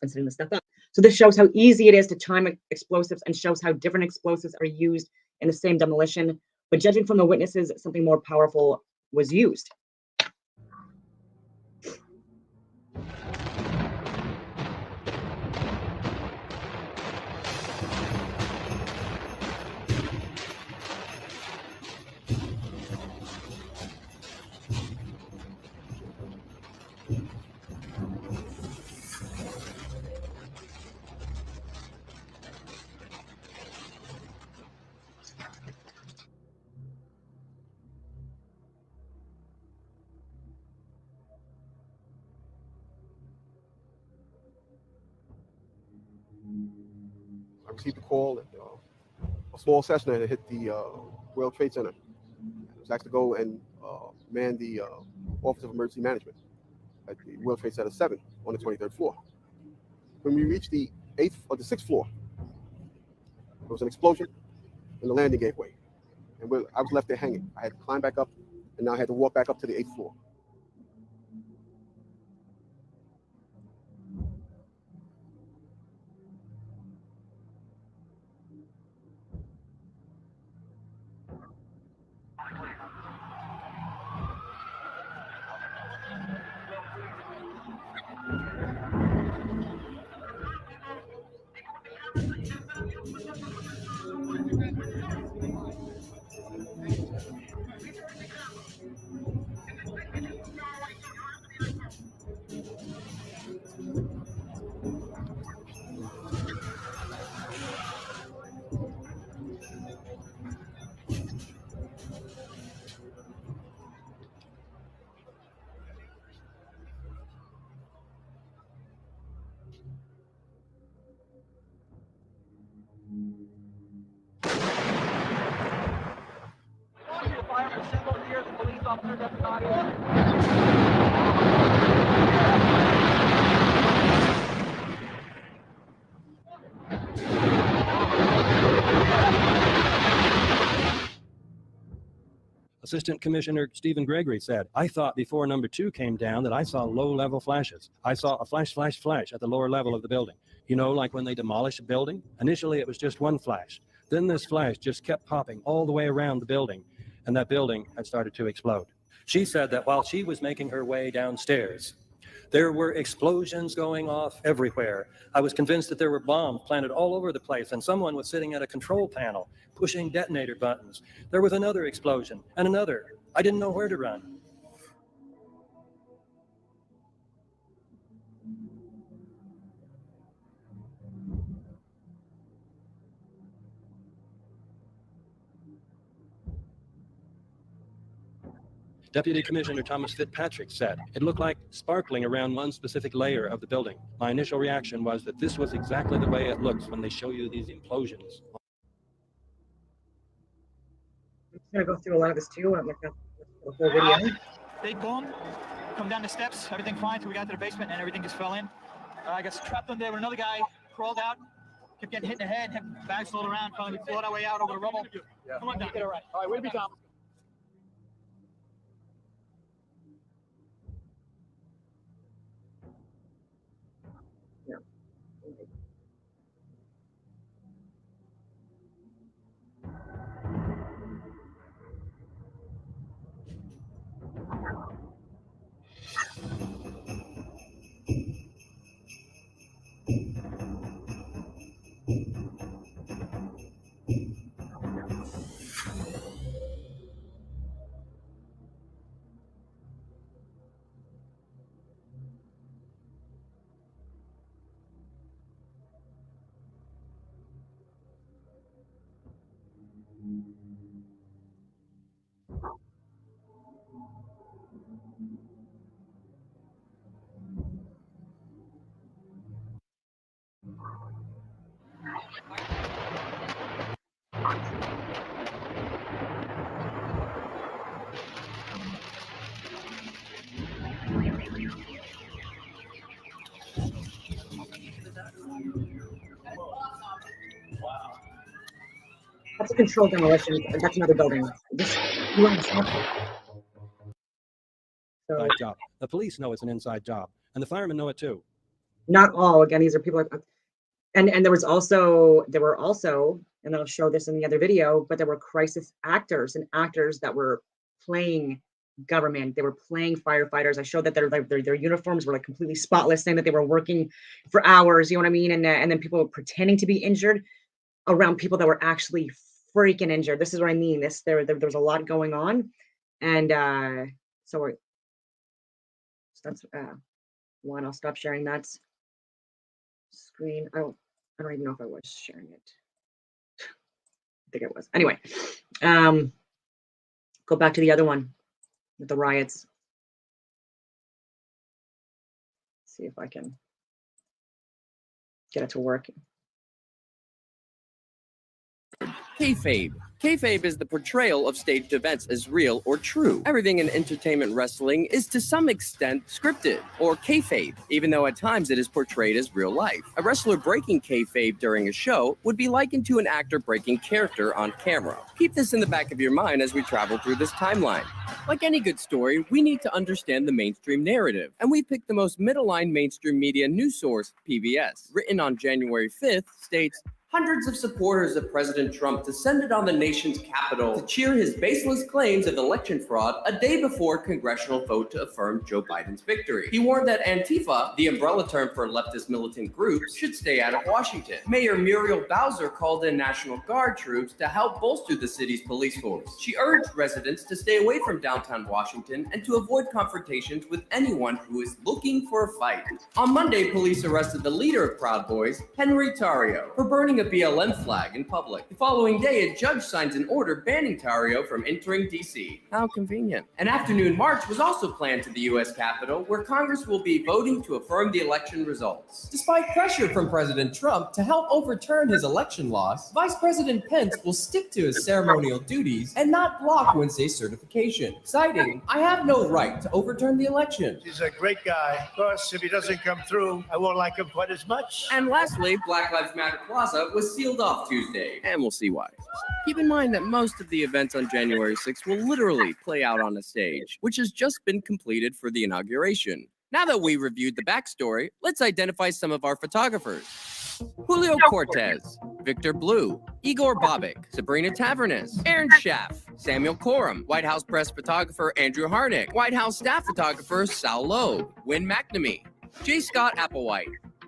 setting this stuff up. So this shows how easy it is to time explosives and shows how different explosives are used in the same demolition. But judging from the witnesses, something more powerful was used. I received a call that a small Cessna had hit the World Trade Center. I was asked to go and man the Office of Emergency Management at the World Trade Center 7 on the 23rd floor. When we reached the 8th or the 6th floor, there was an explosion in the landing gateway. And I was left there hanging. I had to climb back up, and now I had to walk back up to the 8th floor. Firemen assembled here, the police officers, everybody. Assistant Commissioner Stephen Gregory said, I thought before number 2 came down that I saw low-level flashes. I saw a flash, flash, flash at the lower level of the building. You know, like when they demolish a building? Initially, it was just one flash. Then this flash just kept popping all the way around the building, and that building had started to explode. She said that while she was making her way downstairs, there were explosions going off everywhere. I was convinced that there were bombs planted all over the place, and someone was sitting at a control panel, pushing detonator buttons. There was another explosion, and another. I didn't know where to run. Deputy Commissioner Thomas Fitzpatrick said, it looked like sparkling around one specific layer of the building. My initial reaction was that this was exactly the way it looks when they show you these implosions. I'm just gonna go through a lot of this too. I'm like the whole video. Big boom, come down the steps, everything fine till we got to the basement and everything just fell in. I got trapped in there with another guy, crawled out, kept getting hit in the head, had bags floating around, finally we clawed our way out over the rubble. Yeah. Come on down. Get it right. All right, way to be, Tom. That's a controlled demolition. That's another building. Inside job. The police know it's an inside job, and the firemen know it too. Not all. Again, these are people like, and there were also, and I'll show this in the other video, but there were crisis actors and actors that were playing government. They were playing firefighters. I showed that their uniforms were like completely spotless, saying that they were working for hours. You know what I mean? And then people were pretending to be injured around people that were actually freaking injured. This is what I mean. There's a lot going on, and so that's one. I'll stop sharing that screen. I don't even know if I was sharing it. I think I was. Anyway, go back to the other one with the riots. See if I can get it to work. Kayfabe. Kayfabe is the portrayal of staged events as real or true. Everything in entertainment wrestling is to some extent scripted, or kayfabe, even though at times it is portrayed as real life. A wrestler breaking kayfabe during a show would be likened to an actor breaking character on camera. Keep this in the back of your mind as we travel through this timeline. Like any good story, we need to understand the mainstream narrative, and we picked the most middle-line mainstream media news source, PBS. Written on January 5th, states, hundreds of supporters of President Trump descended on the nation's capital to cheer his baseless claims of election fraud a day before congressional vote to affirm Joe Biden's victory. He warned that Antifa, the umbrella term for leftist militant groups, should stay out of Washington. Mayor Muriel Bowser called in National Guard troops to help bolster the city's police force. She urged residents to stay away from downtown Washington and to avoid confrontations with anyone who is looking for a fight. On Monday, police arrested the leader of Proud Boys, Henry Tarrio, for burning a BLM flag in public. The following day, a judge signs an order banning Tarrio from entering D.C. How convenient. An afternoon march was also planned to the U.S. Capitol, where Congress will be voting to affirm the election results. Despite pressure from President Trump to help overturn his election loss, Vice President Pence will stick to his ceremonial duties and not block Wednesday's certification, citing, "I have no right to overturn the election." He's a great guy. Of course, if he doesn't come through, I won't like him quite as much. And lastly, Black Lives Matter Plaza but was sealed off Tuesday, and we'll see why. Keep in mind that most of the events on January 6th will literally play out on a stage, which has just been completed for the inauguration. Now that we reviewed the backstory, let's identify some of our photographers. Julio Cortez, Victor Blue, Igor Bobic, Sabrina Tavernes, Aaron Schaff, Samuel Coram, White House press photographer Andrew Harnick, White House staff photographer Sal Loeb, Wynn McNamee, J. Scott Applewhite,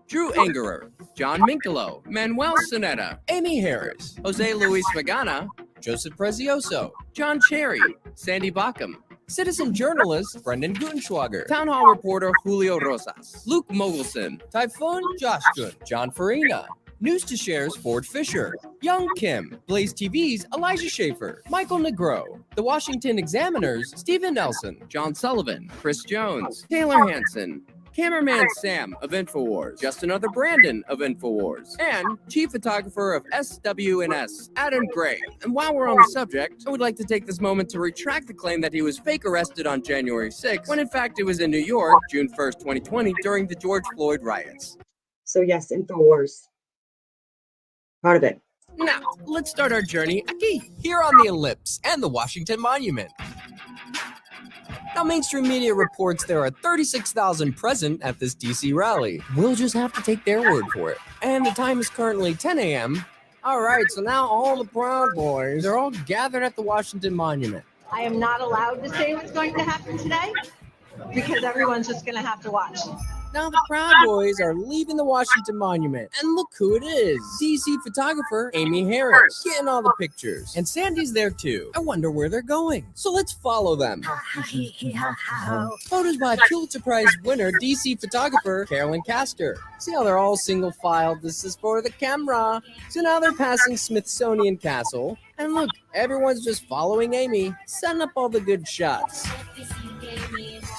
Drew Angerer, John Minkelo, Manuel Sonetta, Amy Harris, Jose Luis Magana, Joseph Prezioso, John Cherry, Sandy Backham, citizen journalist Brendan Gutenschwager, town hall reporter Julio Rosas, Luke Mogelson, Typhoon Josh Good, John Farina, News to Share's Ford Fisher, Young Kim, Blaze TV's Elijah Schaefer, Michael Negro, The Washington Examiner's Stephen Nelson, John Sullivan, Chris Jones, Taylor Hanson, Cameraman Sam of InfoWars, Just Another Brandon of InfoWars, and Chief Photographer of SWNS, Adam Gray. And while we're on the subject, I would like to take this moment to retract the claim that he was fake arrested on January 6th, when in fact it was in New York, June 1st, 2020, during the George Floyd riots. So yes, InfoWars. Part of it. Now, let's start our journey here on the Ellipse and the Washington Monument. Now, mainstream media reports there are 36,000 present at this DC rally. We'll just have to take their word for it. And the time is currently 10 a.m. All right, so now all the Proud Boys are all gathered at the Washington Monument. I am not allowed to say what's going to happen today because everyone's just going to have to watch. Now the Proud Boys are leaving the Washington Monument. And look who it is. DC photographer Amy Harris getting all the pictures. And Sandy's there too. I wonder where they're going. So let's follow them. Photos by Pulitzer Prize winner DC photographer Carolyn Castor. See how they're all single filed? This is for the camera. So now they're passing Smithsonian Castle. And look, everyone's just following Amy, setting up all the good shots.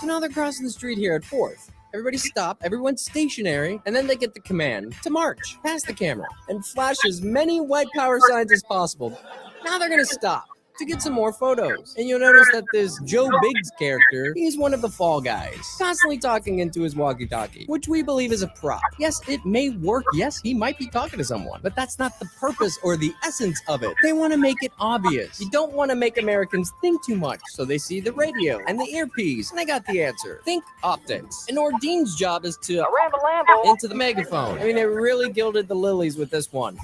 So now they're crossing the street here at 4th. Everybody stop, everyone's stationary, and then they get the command to march past the camera and flash as many white power signs as possible. Now they're gonna stop to get some more photos. And you'll notice that this Joe Biggs character, he's one of the Fall Guys, constantly talking into his walkie-talkie, which we believe is a prop. Yes, it may work. Yes, he might be talking to someone, but that's not the purpose or the essence of it. They want to make it obvious. You don't want to make Americans think too much, so they see the radio and the earpiece, and they got the answer. Think optics. And Ordine's job is to ramble into the megaphone. I mean, they really gilded the lilies with this one.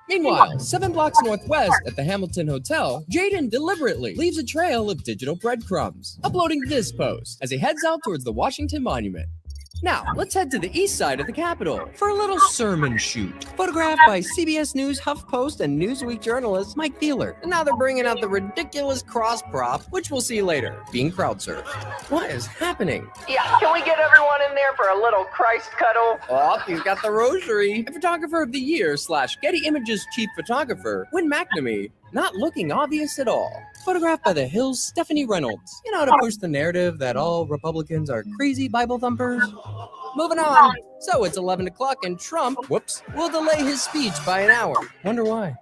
Meanwhile, 7 blocks northwest at the Hamilton Hotel, Jaden deliberately leaves a trail of digital breadcrumbs, uploading this post as he heads out towards the Washington Monument. Now, let's head to the east side of the Capitol for a little sermon shoot, photographed by CBS News, HuffPost, and Newsweek journalist Mike Thieler. And now they're bringing out the ridiculous cross prop, which we'll see later, being crowd surfed. What is happening? Yeah, can we get everyone in there for a little Christ cuddle? Oh, he's got the rosary. And Photographer of the Year / Getty Images chief photographer, Wynn McNamee, not looking obvious at all. Photographed by The Hill's Stephanie Reynolds. You know, to push the narrative that all Republicans are crazy Bible thumpers. Moving on. So it's 11 o'clock and Trump, will delay his speech by an hour. Wonder why.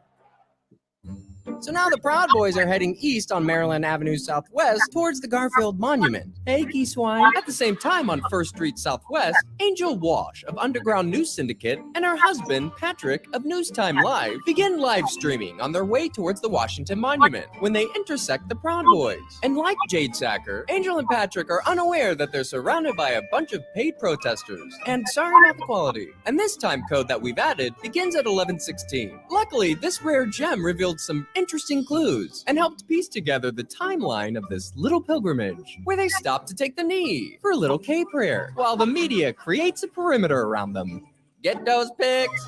So now the Proud Boys are heading east on Maryland Avenue Southwest towards the Garfield Monument. Hey, Key Swine. At the same time on 1st Street Southwest, Angel Walsh of Underground News Syndicate and her husband, Patrick of Newstime Live, begin live streaming on their way towards the Washington Monument when they intersect the Proud Boys. And like Jade Sacker, Angel and Patrick are unaware that they're surrounded by a bunch of paid protesters. And sorry about the quality. And this time code that we've added begins at 11:16. Luckily, this rare gem revealed some interesting clues and helped piece together the timeline of this little pilgrimage where they stopped to take the knee for a little K prayer while the media creates a perimeter around them. Get those pics?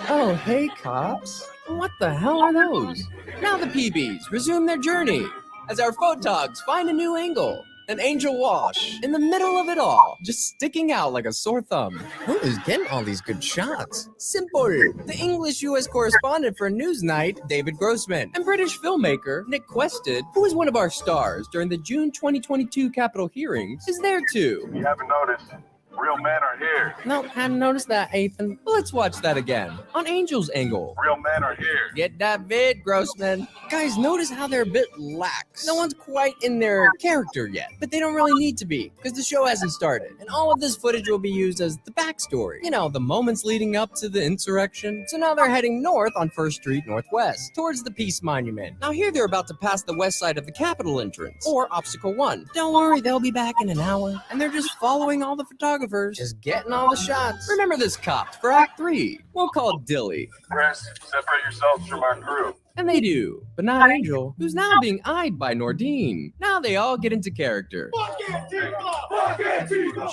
Oh, hey, cops. What the hell are those? Now the PBs resume their journey as our photogs find a new angle. An Angel Walsh in the middle of it all, just sticking out like a sore thumb. Who is getting all these good shots? Simple. The English U.S. correspondent for Newsnight, David Grossman, and British filmmaker Nick Quested, who was one of our stars during the June 2022 Capitol hearings, is there too. If you haven't noticed, Real men are here. No, hadn't noticed that, Ethan. Well, let's watch that again. On Angel's angle. Real men are here. Get that vid, Grossman. Guys, notice how they're a bit lax. No one's quite in their character yet, but they don't really need to be, because the show hasn't started. And all of this footage will be used as the backstory. You know, the moments leading up to the insurrection. So now they're heading north on 1st Street Northwest, towards the Peace Monument. Now here they're about to pass the west side of the Capitol entrance, or Obstacle 1. Don't worry, they'll be back in an hour. And they're just following all the photographers, just getting all the shots. Remember this cop for Act 3. We'll call it Dilly. Press, separate yourselves from our crew. And they do, but not Angel, who's now being eyed by Nordine. Now they all get into character.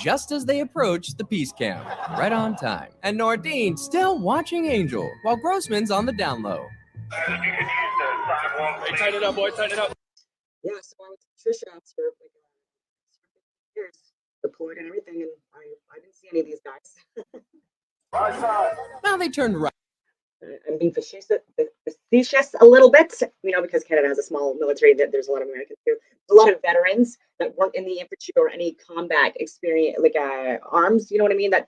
Just as they approach the peace camp, right on time. And Nordine still watching Angel, while Grossman's on the down low. Hey, tighten it up, boy, tighten it up. Yeah, so I was Trisha for like years, deployed and everything, and I didn't see any of these guys. Now they turned right. I'm being facetious a little bit, you know, because Canada has a small military. That there's a lot of Americans here. There's a lot of veterans that weren't in the infantry or any combat experience, like arms. You know what I mean? That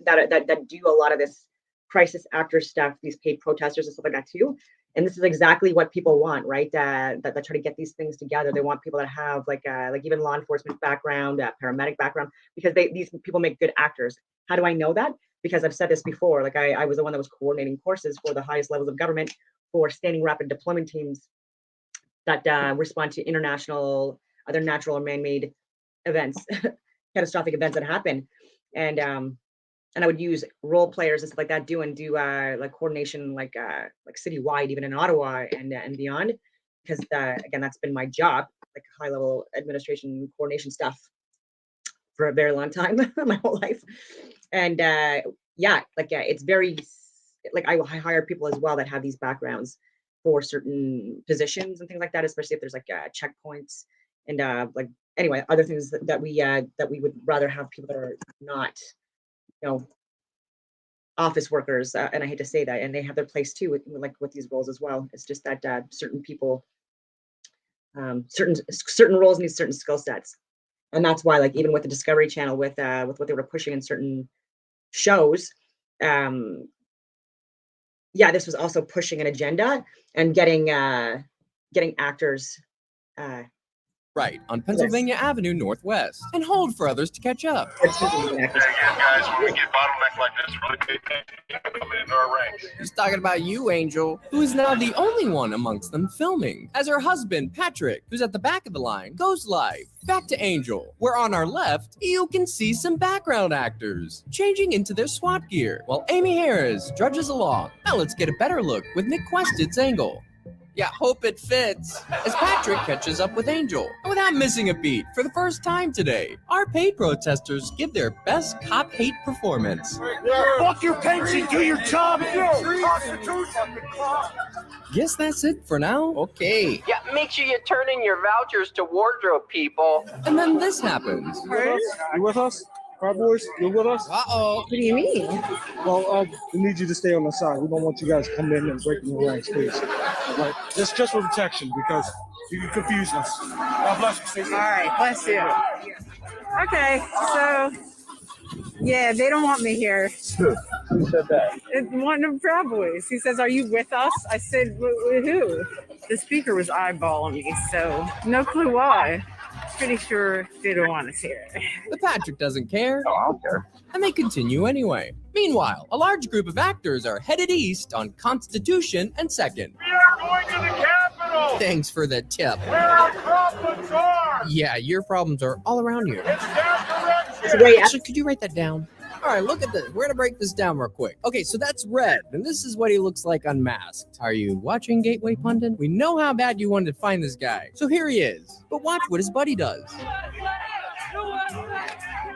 do a lot of this crisis actor stuff. These paid protesters and stuff like that too. And this is exactly what people want, right? That try to get these things together. They want people that have like even law enforcement background, paramedic background, because these people make good actors. How do I know that? Because I've said this before, like I was the one that was coordinating courses for the highest levels of government for standing rapid deployment teams that respond to international, other natural or man-made events, catastrophic events that happen. And I would use role players and stuff like that, do like coordination, like citywide, even in Ottawa and beyond, because again, that's been my job, like high-level administration coordination stuff for a very long time, my whole life. And it's very like I hire people as well that have these backgrounds for certain positions and things like that, especially if there's like checkpoints and anyway, other things that we would rather have people that are not, you know, office workers, and I hate to say that, and they have their place too with these roles as well. It's just that certain people, certain roles need certain skill sets, and that's why, like, even with the Discovery Channel, with what they were pushing in certain shows, this was also pushing an agenda and getting actors right on Pennsylvania Avenue Northwest, and hold for others to catch up. Guys, when we get bottlenecked like this, really pay attention. Come into our ranks. He's talking about you, Angel, who is now the only one amongst them filming, as her husband, Patrick, who's at the back of the line, goes live. Back to Angel, where on our left, you can see some background actors changing into their SWAT gear, while Amy Harris drudges along. Now let's get a better look with Nick Quested's angle. Yeah, hope it fits. As Patrick catches up with Angel, and without missing a beat, for the first time today, our paid protesters give their best cop hate performance. Fuck your pension, do your job. Guess that's it for now. Okay. Yeah, make sure you turn in your vouchers to wardrobe people. And then this happens. You with us? Our boys, you with us? Uh-oh. What do you mean? Well, we need you to stay on the side. We don't want you guys coming in and breaking the ranks, please. Right? Just for protection, because you confuse us. God bless you. All right, bless you. Okay, so, yeah, they don't want me here. Who said that? One of the Proud Boys. He says, "Are you with us?" I said, with who? The speaker was eyeballing me, so no clue why. Pretty sure they don't want us here. But Patrick doesn't care. Oh, I don't care. And they continue anyway. Meanwhile, a large group of actors are headed east on Constitution and 2nd. We are going to the Capitol. Thanks for the tip. Where our problems are. Yeah, your problems are all around you. It's that direction. Actually, could you write that down? All right, look at this. We're going to break this down real quick. Okay, so that's Red, and this is what he looks like unmasked. Are you watching Gateway Pundit? We know how bad you wanted to find this guy. So here he is. But watch what his buddy does.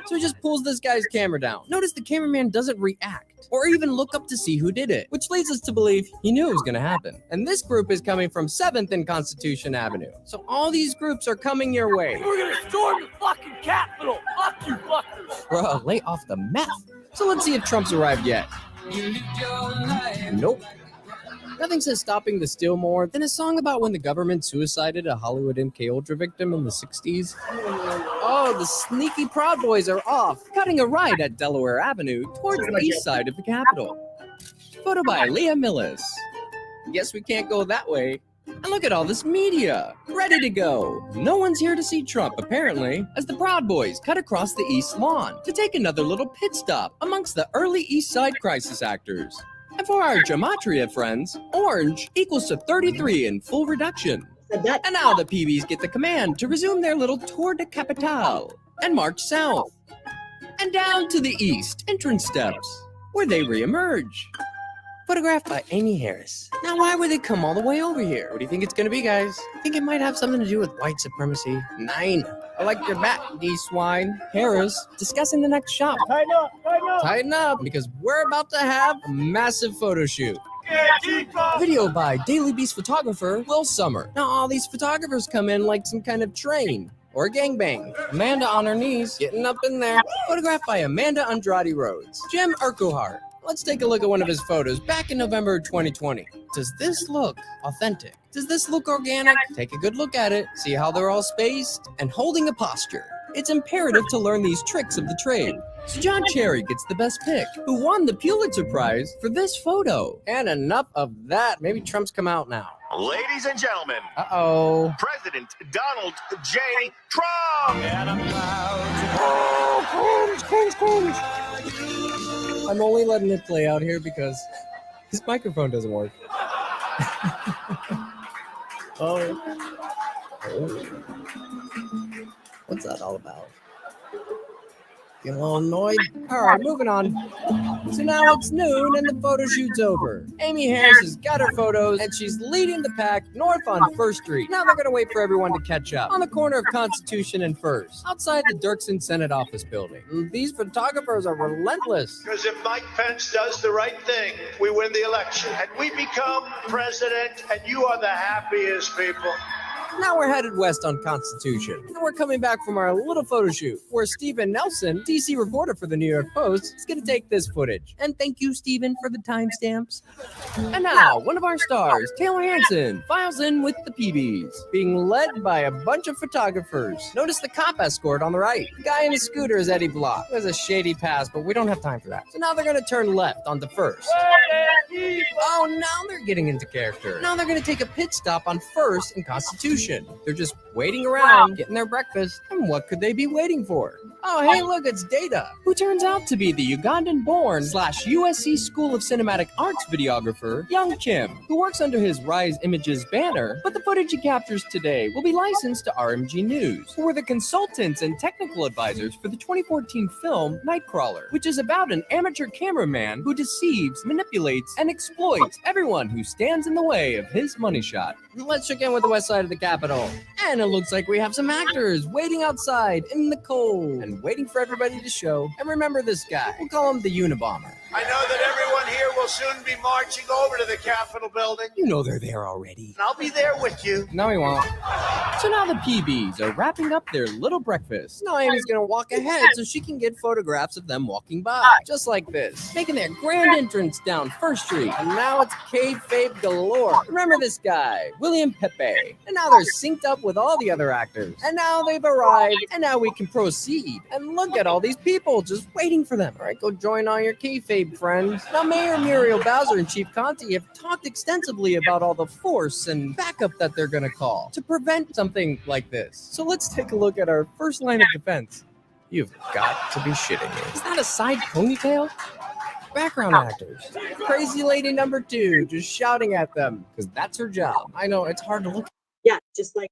So he just pulls this guy's camera down. Notice the cameraman doesn't react or even look up to see who did it, which leads us to believe he knew it was going to happen. And this group is coming from 7th and Constitution Avenue. So all these groups are coming your way. We're going to storm the fucking Capitol. Fuck you, fuckers. Bro, lay off the meth. So let's see if Trump's arrived yet. Nope. Nothing says stopping the steal more than a song about when the government suicided a Hollywood MK Ultra victim in the 60s. Oh, the sneaky Proud Boys are off, cutting a right at Delaware Avenue towards the east side of the Capitol. Photo by Leah Millis. Guess we can't go that way. And look at all this media, ready to go. No one's here to see Trump, apparently, as the Proud Boys cut across the East Lawn to take another little pit stop amongst the early East Side crisis actors. And for our gematria friends, orange equals to 33 in full reduction. And now the PBs get the command to resume their little tour de capitale and march south. And down to the east entrance steps, where they reemerge. Photographed by Amy Harris. Now, why would they come all the way over here? What do you think it's going to be, guys? I think it might have something to do with white supremacy. 9. I like your bat, D-swine. Harris discussing the next shop. Tighten up, tighten up. Tighten up, because we're about to have a massive photo shoot. Video by Daily Beast photographer Will Summer. Now, all these photographers come in like some kind of train. Or a gangbang. Amanda on her knees, getting up in there. Photographed by Amanda Andrade Rhodes. Jim Urquhart. Let's take a look at one of his photos back in November 2020. Does this look authentic? Does this look organic? Take a good look at it. See how they're all spaced and holding a posture. It's imperative to learn these tricks of the trade. So John Cherry gets the best pick, who won the Pulitzer Prize for this photo. And enough of that. Maybe Trump's come out now. Ladies and gentlemen, President Donald J. Trump! And I'm I'm only letting it play out here because his microphone doesn't work. Oh. What's that all about? Getting a little annoyed? Alright, moving on. So now it's noon and the photo shoot's over. Amy Harris has got her photos and she's leading the pack north on 1st Street. Now they're gonna wait for everyone to catch up on the corner of Constitution and 1st, outside the Dirksen Senate office building. These photographers are relentless. Because if Mike Pence does the right thing, we win the election. And we become president, and you are the happiest people. Now we're headed west on Constitution. And we're coming back from our little photo shoot where Stephen Nelson, DC reporter for the New York Post, is going to take this footage. And thank you, Stephen, for the timestamps. And now, one of our stars, Taylor Hanson, files in with the PBs, being led by a bunch of photographers. Notice the cop escort on the right. The guy in his scooter is Eddie Block. There's a shady pass, but we don't have time for that. So now they're going to turn left onto 1st. Oh, now they're getting into character. Now they're going to take a pit stop on 1st and Constitution. They're just waiting around, getting their breakfast, and what could they be waiting for? Oh, hey, look, it's Data, who turns out to be the Ugandan-born / USC School of Cinematic Arts videographer, Young Kim, who works under his Rise Images banner, but the footage he captures today will be licensed to RMG News, who were the consultants and technical advisors for the 2014 film Nightcrawler, which is about an amateur cameraman who deceives, manipulates, and exploits everyone who stands in the way of his money shot. Let's check in with the west side of the Capitol. And it looks like we have some actors waiting outside in the cold and waiting for everybody to show. And remember this guy. We'll call him the Unabomber. I know that everyone here will soon be marching over to the Capitol building. You know they're there already. And I'll be there with you. No, he won't. So now the PBs are wrapping up their little breakfast. Now Amy's gonna walk ahead so she can get photographs of them walking by. Just like this. Making their grand entrance down 1st Street. And now it's kayfabe galore. Remember this guy, William Pepe. And now they're synced up with all the other actors. And now they've arrived. And now we can proceed. And look at all these people just waiting for them. All right, go join all your kayfabe friends. Now Mayor Muriel Bowser and Chief Conte have talked extensively about all the force and backup that they're gonna call to prevent something like this. So let's take a look at our first line of defense. You've got to be shitting me. Is that a side ponytail? Background actors. Crazy lady number 2 just shouting at them because that's her job. I know it's hard to look. Yeah, just like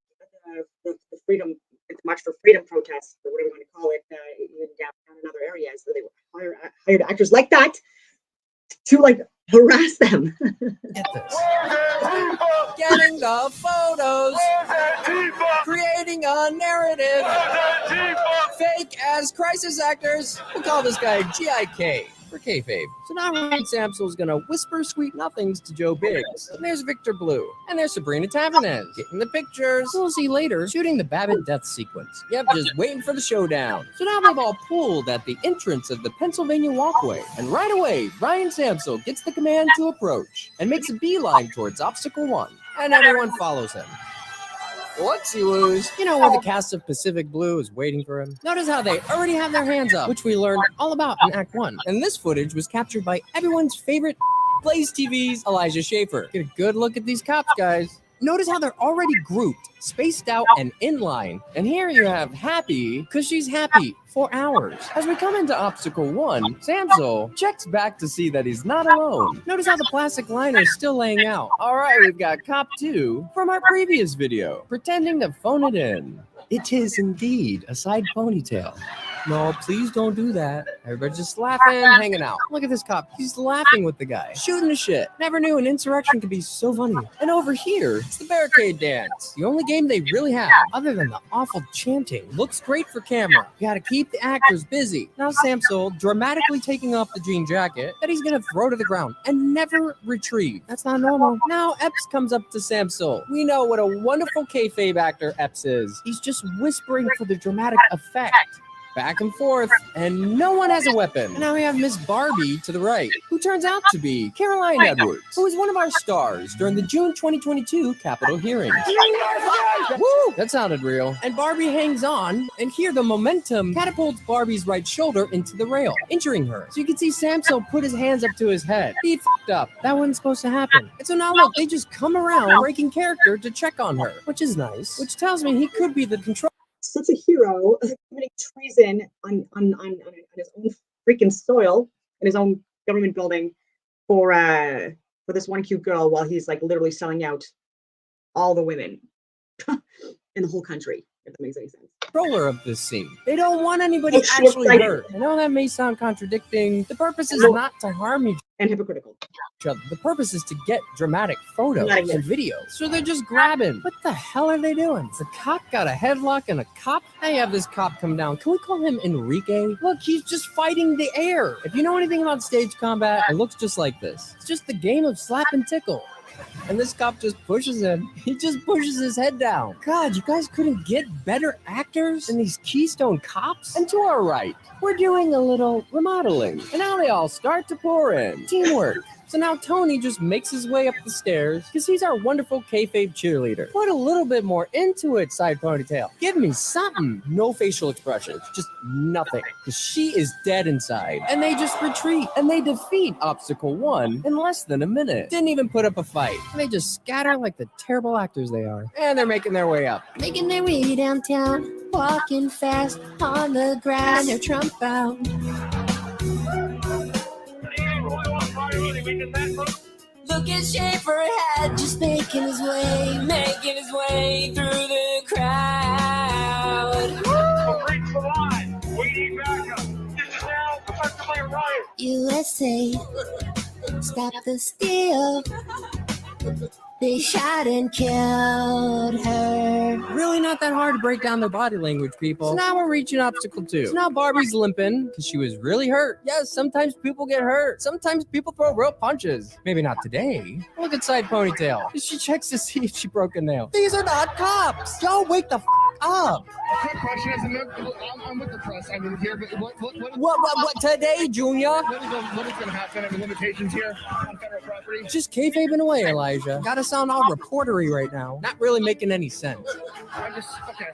the freedom, the March for Freedom protests, or whatever you want to call it, even down in other areas, where they were hired actors like that to like harass them. Get this. Getting the photos. Creating a narrative. Fake as crisis actors. We'll call this guy GIK. For kayfabe. So now Ryan Samsel's gonna whisper sweet nothings to Joe Biggs. And there's Victor Blue. And there's Sabrina Tavanez. Getting the pictures. We'll see later shooting the Babbitt death sequence. Yep, just waiting for the showdown. So now they've all pooled at the entrance of the Pennsylvania walkway. And right away, Ryan Samsel gets the command to approach and makes a beeline towards obstacle 1. And everyone follows him. Whoopsie-woos. You know where the cast of Pacific Blue is waiting for him? Notice how they already have their hands up, which we learned all about in Act 1. And this footage was captured by everyone's favorite Blaze TV's Elijah Schaefer. Get a good look at these cops, guys. Notice how they're already grouped, spaced out, and in line. And here you have Happy, because she's happy, for hours. As we come into Obstacle 1, Samsel checks back to see that he's not alone. Notice how the plastic liner is still laying out. All right, we've got Cop 2 from our previous video, pretending to phone it in. It is indeed a side ponytail. No, please don't do that. Everybody's just laughing, hanging out. Look at this cop. He's laughing with the guy, shooting the shit. Never knew an insurrection could be so funny. And over here, it's the barricade dance. The only game they really have, other than the awful chanting. Looks great for camera. You gotta keep the actors busy. Now Samsel dramatically taking off the jean jacket that he's gonna throw to the ground and never retrieve. That's not normal. Now Epps comes up to Samsel. We know what a wonderful kayfabe actor Epps is. He's just whispering for the dramatic effect. Back and forth, and no one has a weapon. And now we have Miss Barbie to the right, who turns out to be Caroline Edwards, who was one of our stars during the June 2022 Capitol hearings. Woo! That sounded real. And Barbie hangs on, and here the momentum catapults Barbie's right shoulder into the rail, injuring her. So you can see Samsel put his hands up to his head. He fucked up. That wasn't supposed to happen. And so now look, they just come around breaking character to check on her, which is nice, which tells me he could be the control. Such a hero committing treason on his own freaking soil in his own government building for this one cute girl while he's like literally selling out all the women in the whole country, if that makes any sense. Controller of this scene. They don't want anybody actually hurt. I know that may sound contradicting. The purpose is not to harm each and hypocritical. Other. The purpose is to get dramatic photos and videos. So they're just grabbing. What the hell are they doing? The cop got a headlock and a cop. Now you have this cop come down. Can we call him Enrique? Look, he's just fighting the air. If you know anything about stage combat, it looks just like this. It's just the game of slap and tickle. And this cop just pushes him. He just pushes his head down. God, you guys couldn't get better actors than these Keystone cops? And to our right, we're doing a little remodeling. And now they all start to pour in. Teamwork. So now Tony just makes his way up the stairs because he's our wonderful kayfabe cheerleader. Put a little bit more into it, side ponytail. Give me something. No facial expressions, just nothing. Because she is dead inside. And they just retreat. And they defeat Obstacle 1 in less than a minute. Didn't even put up a fight. And they just scatter like the terrible actors they are. And they're making their way up. Making their way downtown, walking fast on the grass. They're Trump bound. Look at Schaefer had just making his way through the crowd. Breach the line. We need backup. This is now effectively a riot. USA, stop the steal. They shot and killed her. Really not that hard to break down their body language, people. So now we're reaching Obstacle 2. So now Barbie's limping because she was really hurt. Yes, sometimes people get hurt. Sometimes people throw real punches. Maybe not today. Look at side ponytail. She checks to see if she broke a nail. These are not cops. Y'all wake the up. A quick question is, I'm with the press. I'm in here, but What today, Junior? What is going to happen? Any limitations here on federal property? Just kayfabing away, Elijah. Gotta sound all reportery right now. Not really making any sense. Okay.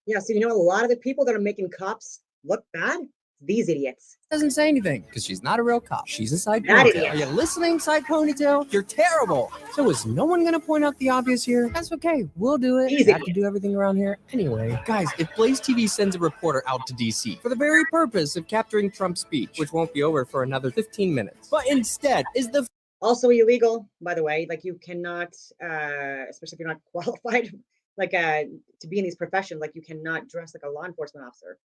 Yeah, so you know a lot of the people that are making cops look bad? These idiots. Doesn't say anything because she's not a real cop. She's a side That ponytail. idiot. Are you listening, side ponytail? You're terrible. So is no one going to point out the obvious here? That's okay. We'll do it. We have to do everything around here anyway. Guys, if Blaze TV sends a reporter out to DC for the very purpose of capturing Trump's speech, which won't be over for another 15 minutes, but instead is the Also illegal, by the way. Like you cannot, especially if you're not qualified, like to be in these professions, like you cannot dress like a law enforcement officer.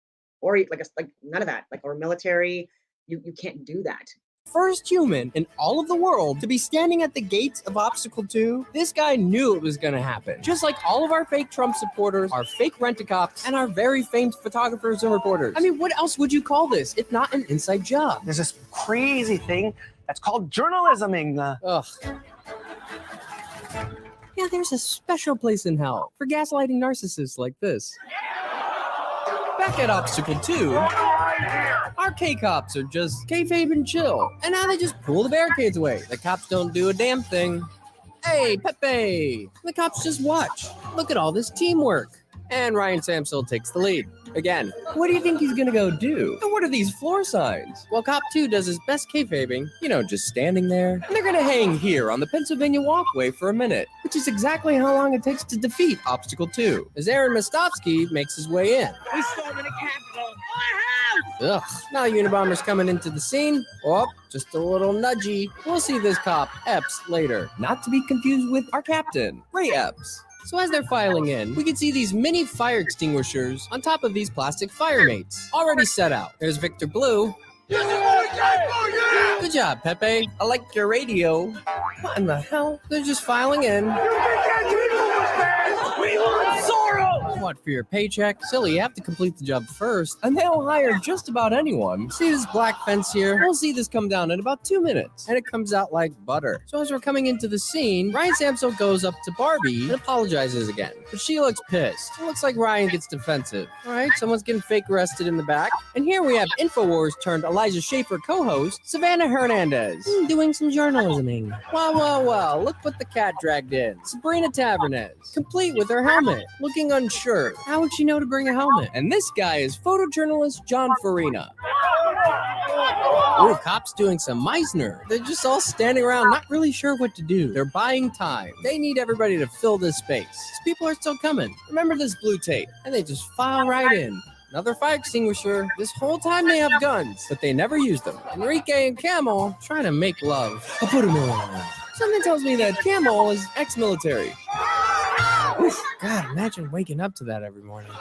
Or like none of that, like or military, you can't do that. first human in all of the world to be standing at the gates of Obstacle 2. This guy knew it was going to happen. Just like all of our fake Trump supporters, our fake rent-a-cops, and our very famed photographers and reporters. I mean, what else would you call this if not an inside job? There's this crazy thing that's called journalisming. Ugh. Yeah, there's a special place in hell for gaslighting narcissists like this. Back at Obstacle 2, our K-cops are just kayfabe and chill. And now they just pull the barricades away. The cops don't do a damn thing. Hey, Pepe! The cops just watch. Look at all this teamwork. And Ryan Samsel takes the lead. Again, what do you think he's gonna go do? And what are these floor signs? Well, Cop 2 does his best kayfabing, just standing there. And they're gonna hang here on the Pennsylvania walkway for a minute, which is exactly how long it takes to defeat Obstacle 2, as Aaron Mostovsky makes his way in. We storming the Capitol. Ugh, now Unabomber's coming into the scene. Oh, just a little nudgy. We'll see this cop, Epps, later. Not to be confused with our captain, Ray Epps. So as they're filing in, we can see these mini fire extinguishers on top of these plastic fire mates, already set out. There's Victor Blue. Good job, Pepe. I like your radio. What in the hell? They're just filing in. We want Zorro! What, for your paycheck? Silly, you have to complete the job first, and they'll hire just about anyone. See this black fence here? We'll see this come down in about 2 minutes, and it comes out like butter. So as we're coming into the scene, Ryan Samsel goes up to Barbie and apologizes again. But she looks pissed. It looks like Ryan gets defensive. All right, someone's getting fake arrested in the back. And here we have InfoWars turned Elijah Schaefer co-host, Savannah Hernandez, doing some journalisming. Well, look what the cat dragged in. Sabrina Tavernez, complete with her helmet, looking unsure. How would she know to bring a helmet? And this guy is photojournalist John Farina. Ooh, cops doing some Meisner. They're just all standing around, not really sure what to do. They're buying time. They need everybody to fill this space. These people are still coming. Remember this blue tape. And they just file right in. Another fire extinguisher. This whole time they have guns, but they never use them. Enrique and Camel trying to make love. I'll put them on. Something tells me that Camel is ex-military. Oof, God, imagine waking up to that every morning.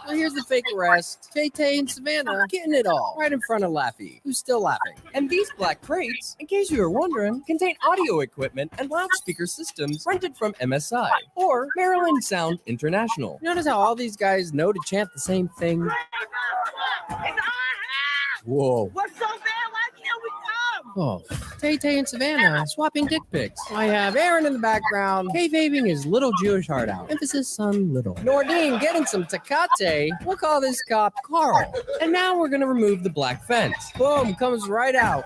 Well, here's the fake arrest. Tay-Tay and Savannah getting it all right in front of Laffy, who's still laughing. And these black crates, in case you were wondering, contain audio equipment and loudspeaker systems rented from MSI or Maryland Sound International. Notice how all these guys know to chant the same thing? Whoa. What's so bad? Why can't we come? Oh, Tay-Tay and Savannah swapping dick pics. I have Aaron in the background, kayfabing his little Jewish heart out. Emphasis on little. Nordine getting some Tecate. We'll call this cop Carl. And now we're gonna remove the black fence. Boom, comes right out.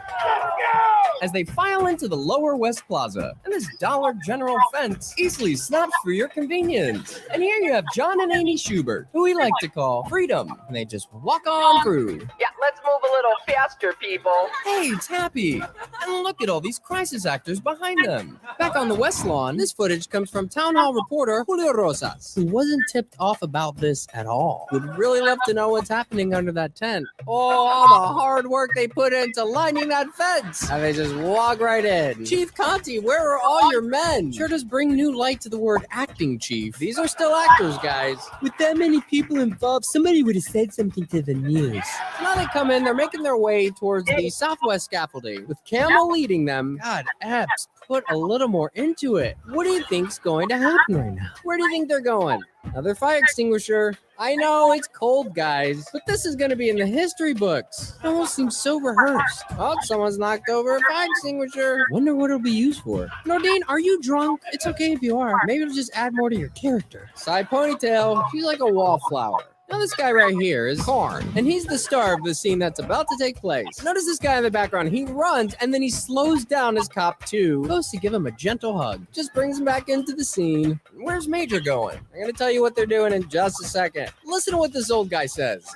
As they file into the Lower West Plaza. And this Dollar General fence easily snaps for your convenience. And here you have John and Amy Schubert, who we like to call Freedom. And they just walk on through. Yeah, let's move a little faster, people. Hey, it's Happy. And look at all these crisis actors behind them. Back on the West Lawn, this footage comes from Town Hall reporter Julio Rosas, who wasn't tipped off about this at all. Would really love to know what's happening under that tent. Oh, all the hard work they put into lining that fence. And they just walk right in. Chief Conti, where are all your men? Sure does bring new light to the word acting, Chief. These are still actors, guys. With that many people involved, somebody would have said something to the news. Now they come in, they're making their way towards the southwest scaffolding, with Camel leading them. God, Epps, put a little more into it. What do you think's going to happen right now? Where do you think they're going? Another fire extinguisher. I know it's cold, guys, but this is going to be in the history books. It almost seems so rehearsed. Oh, someone's knocked over a fire extinguisher. Wonder what it'll be used for. Nordine, are you drunk? It's okay if you are. Maybe it'll just add more to your character. Side ponytail. She's like a wallflower. Now this guy right here is Karn, and he's the star of the scene that's about to take place. Notice this guy in the background. He runs, and then he slows down as Cop 2 goes to give him a gentle hug. Just brings him back into the scene. Where's Major going? I'm going to tell you what they're doing in just a second. Listen to what this old guy says.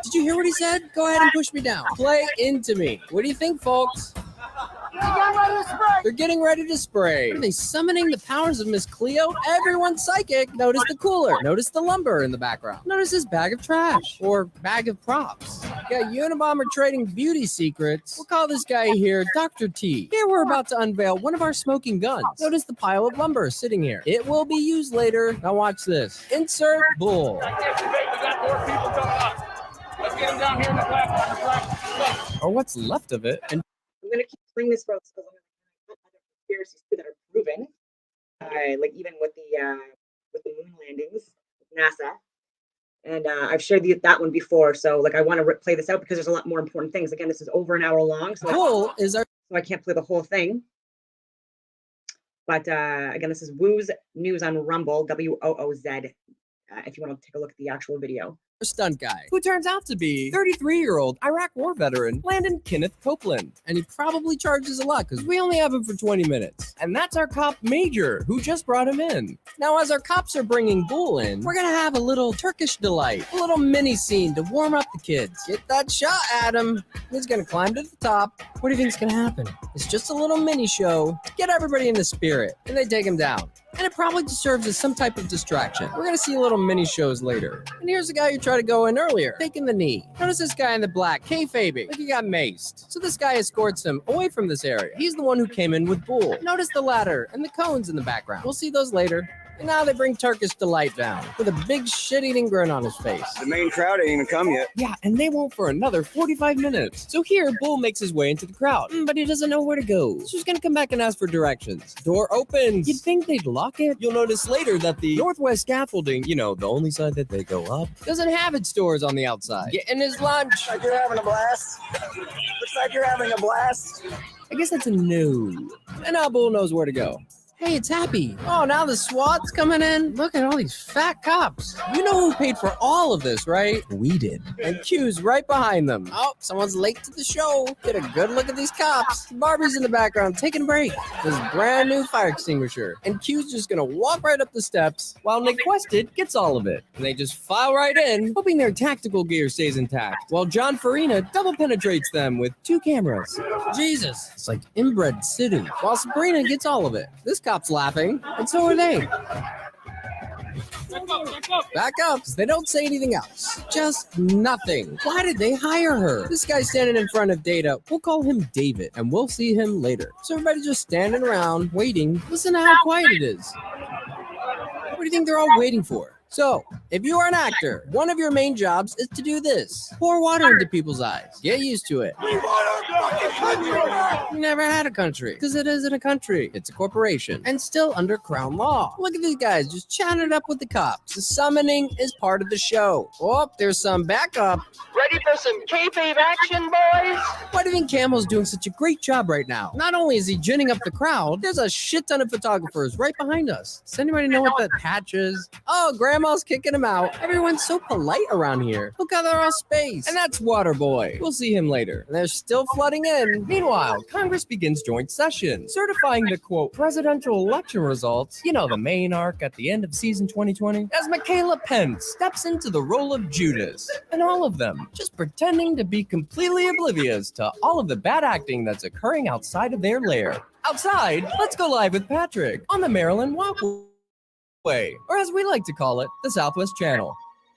Did you hear what he said? Go ahead and push me down. Play into me. What do you think, folks? They're getting ready to spray. Are they summoning the powers of Miss Cleo? Everyone's psychic. Notice the cooler. Notice the lumber in the background. Notice this bag of trash or bag of props. Yeah, Unabomber trading beauty secrets. We'll call this guy here Dr. T. Here we're about to unveil one of our smoking guns. Notice the pile of lumber sitting here. It will be used later. Now watch this. Insert bull. We got more people coming up. Let's get them down here in the platform. Or what's left of it. And I'm gonna keep bringing this for other conspiracies too that are proven, like even with the moon landings, NASA, and I've shared that one before. So like I want to play this out because there's a lot more important things. Again, this is over an hour long, so so I can't play the whole thing. But again, this is Woo's News on Rumble, WOOZ. If you want to take a look at the actual video. stunt guy, who turns out to be 33-year-old Iraq war veteran Landon Kenneth Copeland. And he probably charges a lot because we only have him for 20 minutes. And that's our cop Major, who just brought him in. Now, as our cops are bringing Bull in, we're going to have a little Turkish delight, a little mini scene to warm up the kids. Get that shot at him. He's going to climb to the top. What do you think's going to happen? It's just a little mini show to get everybody in the spirit. And they take him down. And it probably just serves as some type of distraction. We're gonna see little mini shows later. And here's the guy who tried to go in earlier, taking the knee. Notice this guy in the black, kayfabing, like he got maced. So this guy escorts him away from this area. He's the one who came in with Bull. Notice the ladder and the cones in the background. We'll see those later. And now they bring Turkish Delight down with a big shit-eating grin on his face. The main crowd ain't even come yet. Yeah, and they won't for another 45 minutes. So here, Bull makes his way into the crowd, but he doesn't know where to go. So he's gonna come back and ask for directions. Door opens. You'd think they'd lock it. You'll notice later that the northwest scaffolding, you know, the only side that they go up, doesn't have its doors on the outside. Getting his lunch. Looks like you're having a blast. Looks like you're having a blast. I guess that's a no. And now Bull knows where to go. Hey, it's Happy. Oh, now the SWAT's coming in. Look at all these fat cops. You know who paid for all of this, right? We did. And Q's right behind them. Oh, someone's late to the show. Get a good look at these cops. Barbie's in the background taking a break. This brand new fire extinguisher. And Q's just gonna walk right up the steps while Nick Quested gets all of it. And they just file right in, hoping their tactical gear stays intact, while John Farina double penetrates them with 2 cameras. Jesus, it's like inbred city. While Sabrina gets all of it. This cop's laughing, and so are they. Back up. They don't say anything else. Just nothing. Why did they hire her? This guy's standing in front of Data. We'll call him David, and we'll see him later. So everybody's just standing around, waiting. Listen to how quiet it is. What do you think they're all waiting for? So, if you are an actor, one of your main jobs is to do this. Pour water into people's eyes. Get used to it. You never had a country, because it isn't a country. It's a corporation, and still under Crown law. Look at these guys just chatting it up with the cops. The summoning is part of the show. Oh, there's some backup. Ready for some kayfabe action, boys? Why do you think Camel's doing such a great job right now? Not only is he ginning up the crowd, there's a shit ton of photographers right behind us. Does anybody know what that patch is? Oh, Grandma's kicking him out. Everyone's so polite around here. Look how they're all spaced. And that's Waterboy. We'll see him later. And they're still flooding in. Meanwhile, Congress begins joint session, certifying the, quote, presidential election results, you know, the main arc at the end of season 2020, as Michaela Pence steps into the role of Judas. And all of them just pretending to be completely oblivious to all of the bad acting that's occurring outside of their lair. Outside, let's go live with Patrick on the Maryland Walkway, or as we like to call it, the Southwest Channel.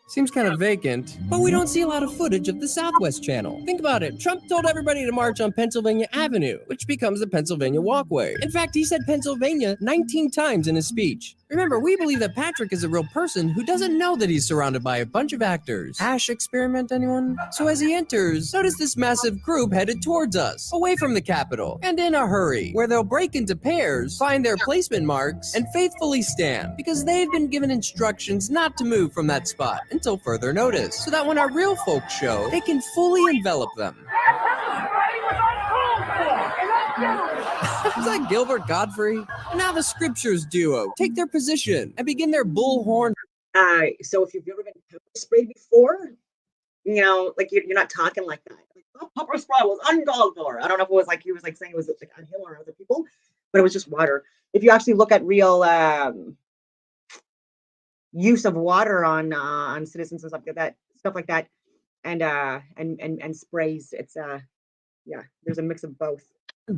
Seems kind of vacant, but we don't see a lot of footage of the Southwest Channel. Think about it. Trump told everybody to march on Pennsylvania Avenue, which becomes the Pennsylvania Walkway. In fact, he said Pennsylvania 19 times in his speech. Remember, we believe that Patrick is a real person who doesn't know that he's surrounded by a bunch of actors. Hash experiment, anyone? So as he enters, notice this massive group headed towards us, away from the Capitol, and in a hurry, where they'll break into pairs, find their placement marks, and faithfully stand, because they've been given instructions not to move from that spot until further notice, so that when our real folks show, they can fully envelop them. Is that Gilbert Godfrey? Now the Scriptures duo take their position and begin their bullhorn. So if you've ever been pepper sprayed before, you know, like you're not talking like that. Like, oh, pepper spray was uncalled for. I don't know if it was like he was like saying it was like on him or other people, but it was just water. If you actually look at real use of water on citizens and stuff like that, and sprays, it's yeah, there's a mix of both.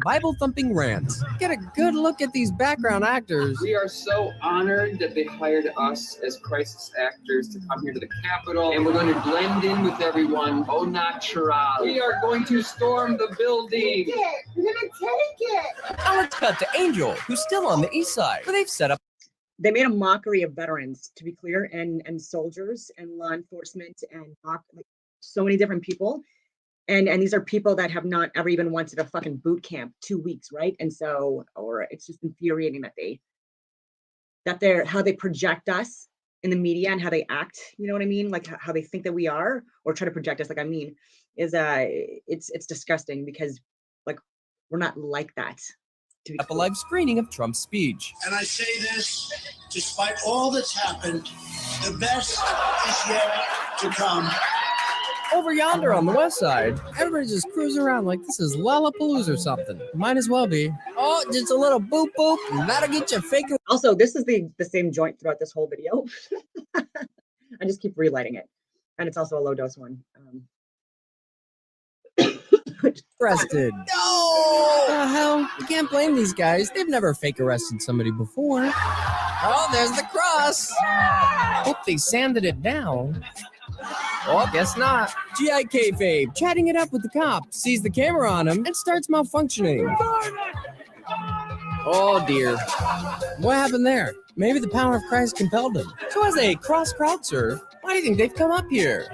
Bible thumping rants. Get a good look at these background actors. We are so honored that they hired us as crisis actors to come here to the Capitol, and we're going to blend in with everyone au natural. We are going to storm the building. We're gonna take it. Now let's cut to Angel, who's still on the east side, where they've set up. They made a mockery of veterans, to be clear, and soldiers and law enforcement and like so many different people. And these are people that have not ever even went to the fucking boot camp 2 weeks, right? And so, or it's just infuriating that they're how they project us in the media and how they act, you know what I mean? Like how they think that we are, or try to project us, like I mean, is it's disgusting because like we're not like that. Up a live screening of Trump's speech. And I say this, despite all that's happened, the best is yet to come. Over yonder on the west side, everybody just cruising around like this is Lollapalooza or something. Might as well be. Oh, just a little boop boop. That'll get you faking. Also, this is the same joint throughout this whole video. I just keep relighting it. And it's also a low dose one. Arrested. No! The hell? You can't blame these guys. They've never fake arrested somebody before. Oh, there's the cross. Hope they sanded it down. Oh, guess not. G.I. Kayfabe chatting it up with the cop, sees the camera on him, and starts malfunctioning. Oh, dear. What happened there? Maybe the power of Christ compelled him. So as they cross-crowd surf, why do you think they've come up here?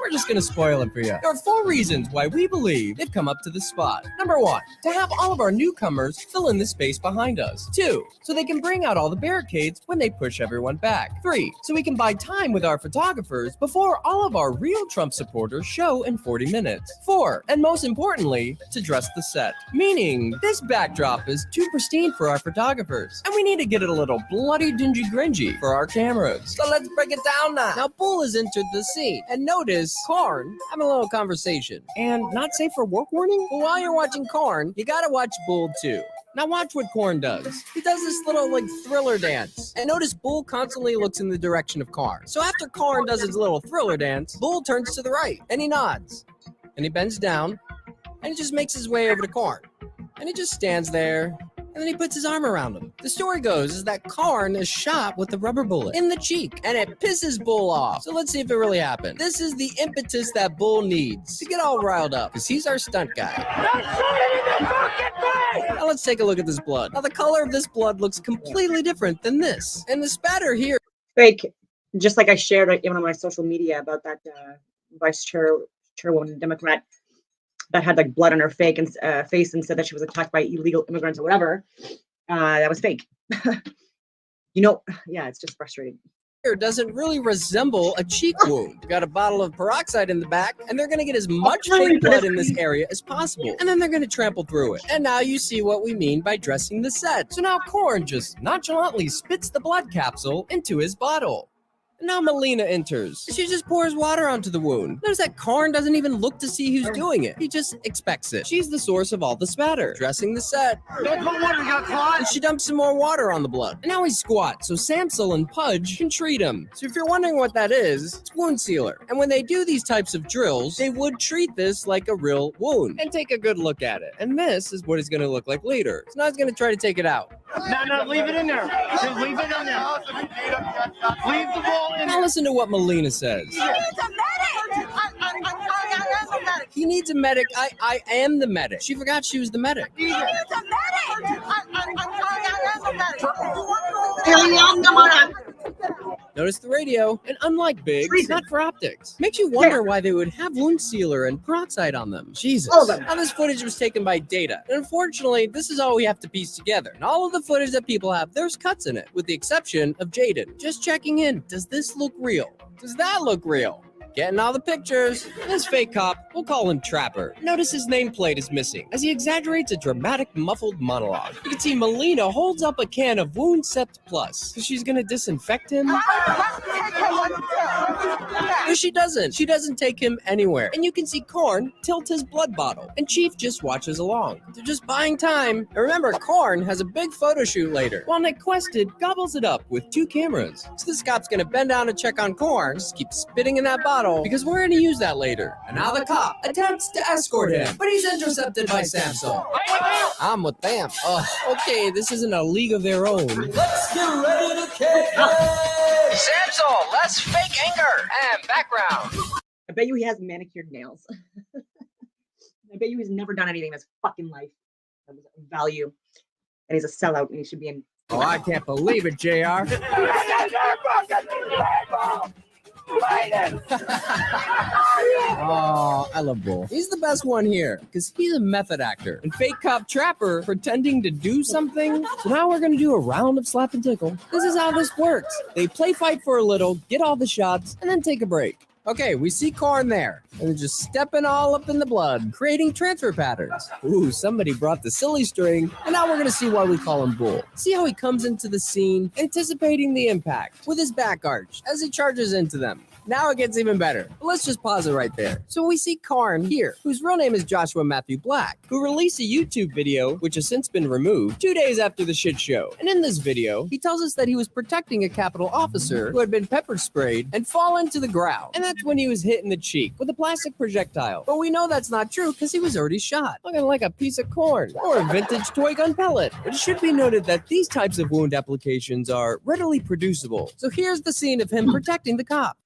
We're just going to spoil it for you. There are 4 reasons why we believe they've come up to the spot. Number 1, to have all of our newcomers fill in the space behind us. 2, so they can bring out all the barricades when they push everyone back. 3, so we can buy time with our photographers before all of our real Trump supporters show in 40 minutes. 4, and most importantly, to dress the set. Meaning, this backdrop is too pristine for our photographers, and we need to get it a little bloody dingy gringy for our cameras. So let's break it down now. Now, Bull has entered the scene, and notice Karn having a little conversation. And not safe for work warning? But while you're watching Karn, you gotta watch Bull too. Now watch what Korn does. He does this little thriller dance. And notice Bull constantly looks in the direction of Karn. So after Karn does his little thriller dance, Bull turns to the right and he nods. And he bends down and he just makes his way over to Karn. And he just stands there. And then he puts his arm around him. The story goes is that Karn is shot with a rubber bullet in the cheek, and it pisses Bull off. So let's see if it really happened. This is the impetus that Bull needs to get all riled up, because he's our stunt guy. Now let's take a look at this blood. Now the color of this blood looks completely different than this. And the spatter here. Fake, just like I shared even on my social media about that vice chairwoman Democrat that had blood on her face and said that she was attacked by illegal immigrants or whatever. That was fake. Yeah, it's just frustrating. Here doesn't really resemble a cheek wound. You got a bottle of peroxide in the back, and they're gonna get as much fake blood in this area as possible, and then they're gonna trample through it. And now you see what we mean by dressing the set. So now Korn just nonchalantly spits the blood capsule into his bottle. Now Melina enters. She just pours water onto the wound. Notice that Karn doesn't even look to see who's doing it. He just expects it. She's the source of all the spatter, dressing the set. Don't put water, you got caught. And she dumps some more water on the blood. And now he's squat, so Samsel and Pudge can treat him. So if you're wondering what that is, it's wound sealer. And when they do these types of drills, they would treat this like a real wound and take a good look at it. And this is what it's going to look like later. So now he's going to try to take it out. No, leave it in there. Just leave it in there. Leave the ball in there. Now listen to what Melina says. He needs a medic. I am the medic. He needs a medic. I am the medic. She forgot she was the medic. He needs a medic. I am the medic. Notice the radio, and unlike Biggs, not for optics. Makes you wonder why they would have wound sealer and peroxide on them. Jesus. Now this footage was taken by Data. And unfortunately, this is all we have to piece together. And all of the footage that people have, there's cuts in it, with the exception of Jaden. Just checking in. Does this look real? Does that look real? Getting all the pictures. This fake cop, we'll call him Trapper. Notice his nameplate is missing as he exaggerates a dramatic muffled monologue. You can see Melina holds up a can of Wound Sept Plus because she's gonna disinfect him. No, she doesn't. She doesn't take him anywhere. And you can see Korn tilt his blood bottle, and Chief just watches along. They're just buying time. And remember, Korn has a big photo shoot later, while Nick Quested gobbles it up with 2 cameras. So this cop's gonna bend down and check on Korn, just keep spitting in that bottle, because we're gonna use that later. And now the cop attempts to escort him, but he's intercepted by Samsung. I'm with them. Okay, this isn't a league of their own. Let's get ready to kick Samsel, less fake anger and background. I bet you he has manicured nails. I bet you he's never done anything in his fucking life that was of value. And he's a sellout and he should be in. Oh, I can't believe it, JR. Oh, I love Bull. He's the best one here because he's a method actor and fake cop Trapper pretending to do something. So now we're gonna do a round of slap and tickle. This is how this works. They play fight for a little, get all the shots, and then take a break. Okay, we see Karn there, and they're just stepping all up in the blood, creating transfer patterns. Ooh, somebody brought the silly string, and now we're gonna see why we call him Bull. See how he comes into the scene, anticipating the impact, with his back arched, as he charges into them. Now it gets even better. But let's just pause it right there. So we see Karn here, whose real name is Joshua Matthew Black, who released a YouTube video, which has since been removed, 2 days after the shit show. And in this video, he tells us that he was protecting a Capitol officer who had been pepper sprayed and fallen to the ground. And that's when he was hit in the cheek with a plastic projectile. But we know that's not true because he was already shot, looking like a piece of corn or a vintage toy gun pellet. But it should be noted that these types of wound applications are readily producible. So here's the scene of him protecting the cop.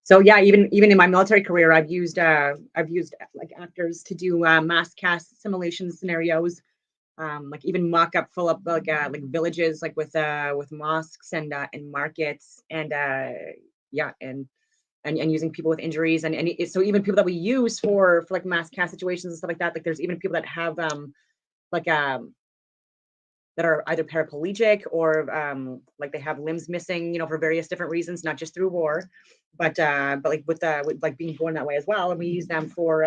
So yeah, even in my military career, I've used like actors to do mass cast simulation scenarios, like even mock up full up like villages like with mosques and markets and yeah and using people with injuries so even people that we use for like mass cast situations and stuff like that. Like there's even people that have that are either paraplegic or like they have limbs missing, you know, for various different reasons, not just through war, but like with like being born that way as well. And we use them for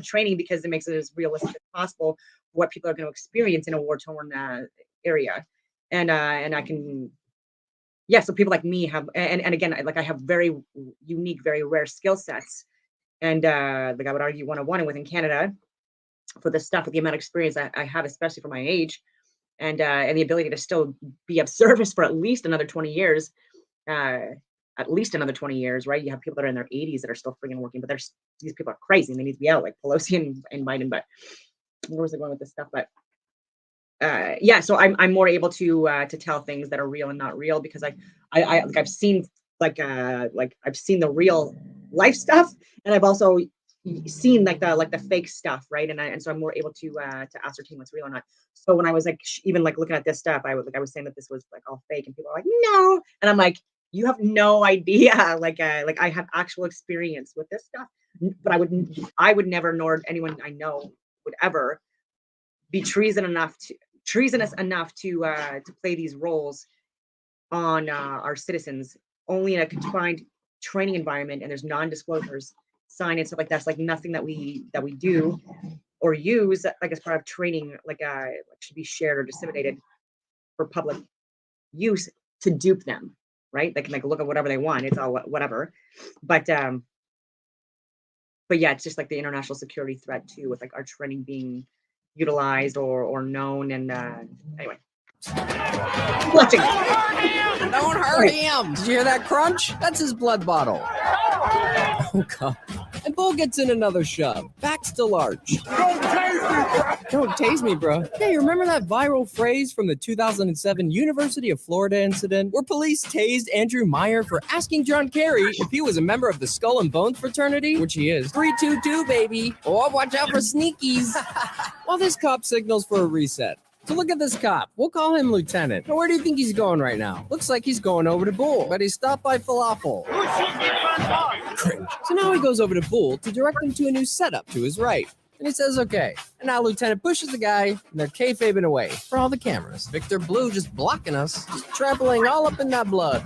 training because it makes it as realistic as possible what people are going to experience in a war-torn area. And I can, yeah. So people like me have, and again, like I have very unique, very rare skill sets, and like I would argue 101 and within Canada for the stuff with the amount of experience I have, especially for my age. And the ability to still be of service for at least another 20 years, right? You have people that are in their 80s that are still freaking working, but these people are crazy and they need to be out, like Pelosi and Biden. But where was I going with this stuff? But yeah, so I'm more able to tell things that are real and not real because I've seen I've seen the real life stuff, and I've also seen like the fake stuff, right? And so I'm more able to ascertain what's real or not. So when I was like even like looking at this stuff, I was saying that this was like all fake, and people are like, no, and I'm like, you have no idea, like I have actual experience with this stuff, but I would never, nor anyone I know would ever be treasonous enough to play these roles on our citizens, only in a confined training environment, and there's non-disclosures sign and stuff like that. It's like nothing that we do or use like as part of training like should be shared or disseminated for public use to dupe them, right? They can like look at whatever they want, it's all whatever. But yeah, it's just like the international security threat too, with like our training being utilized or known. And anyway, watching. Don't hurt him. Did you hear that crunch? That's his blood bottle. Oh god. And Bull gets in another shove. Back still arch. Don't tase me, bro. Yeah, you remember that viral phrase from the 2007 University of Florida incident where police tased Andrew Meyer for asking John Kerry if he was a member of the Skull and Bones fraternity? Which he is. 322, baby. Oh, watch out for sneakies. Well, this cop signals for a reset. So look at this cop. We'll call him Lieutenant. Now, where do you think he's going right now? Looks like he's going over to Bull, but he's stopped by Falafel. Cringe. So now he goes over to Bull to direct him to a new setup to his right. And he says, okay. And now Lieutenant pushes the guy, and they're kayfabing away for all the cameras. Victor Blue just blocking us, just trampling all up in that blood.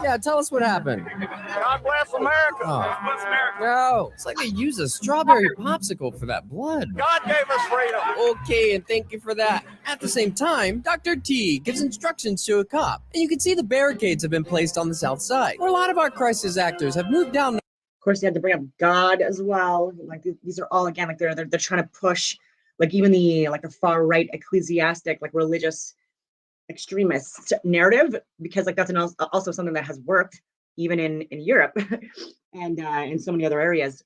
Yeah, tell us what happened. God bless America. Oh. Bless America. No, it's like they use a strawberry popsicle for that blood. God gave us freedom. Okay, and thank you for that. At the same time, Dr. T gives instructions to a cop, and you can see the barricades have been placed on the south side, where a lot of our crisis actors have moved down. Of course, you had to bring up God as well. Like these are all again like they're trying to push like even the far right ecclesiastic like religious extremist narrative, because like that's also something that has worked even in Europe and in so many other areas.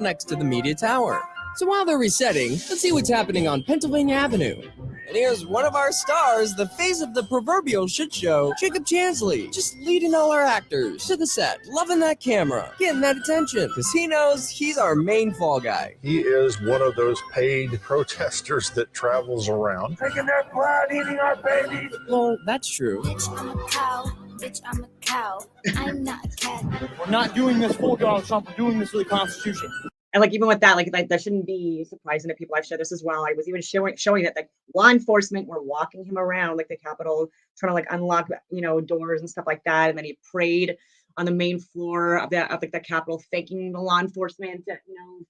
Next to the media tower. So while they're resetting, let's see what's happening on Pennsylvania Avenue. And here's one of our stars, the face of the proverbial shit show, Jacob Chansley, just leading all our actors to the set, loving that camera, getting that attention, because he knows he's our main fall guy. He is one of those paid protesters that travels around. Taking their blood, eating our babies. Well, that's true. Bitch, I'm a cow. Bitch, I'm a cow. I'm not a cat. We're not doing this for Donald Trump. We're doing this for the Constitution. And like even with that, like that shouldn't be surprising to people. I've shared this as well. I was even showing that like law enforcement were walking him around like the Capitol, trying to like unlock doors and stuff like that. And then he prayed on the main floor of the Capitol, thanking the law enforcement,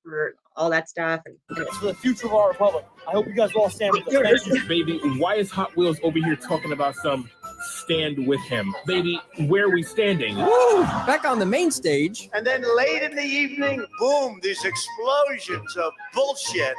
for all that stuff. And It's for the future of our republic. I hope you guys will all stand with us. Thank you. Baby, why is Hot Wheels over here talking about some stand with him? Baby, where are we standing? Woo! Back on the main stage. And then late in the evening, boom, these explosions of bullshit.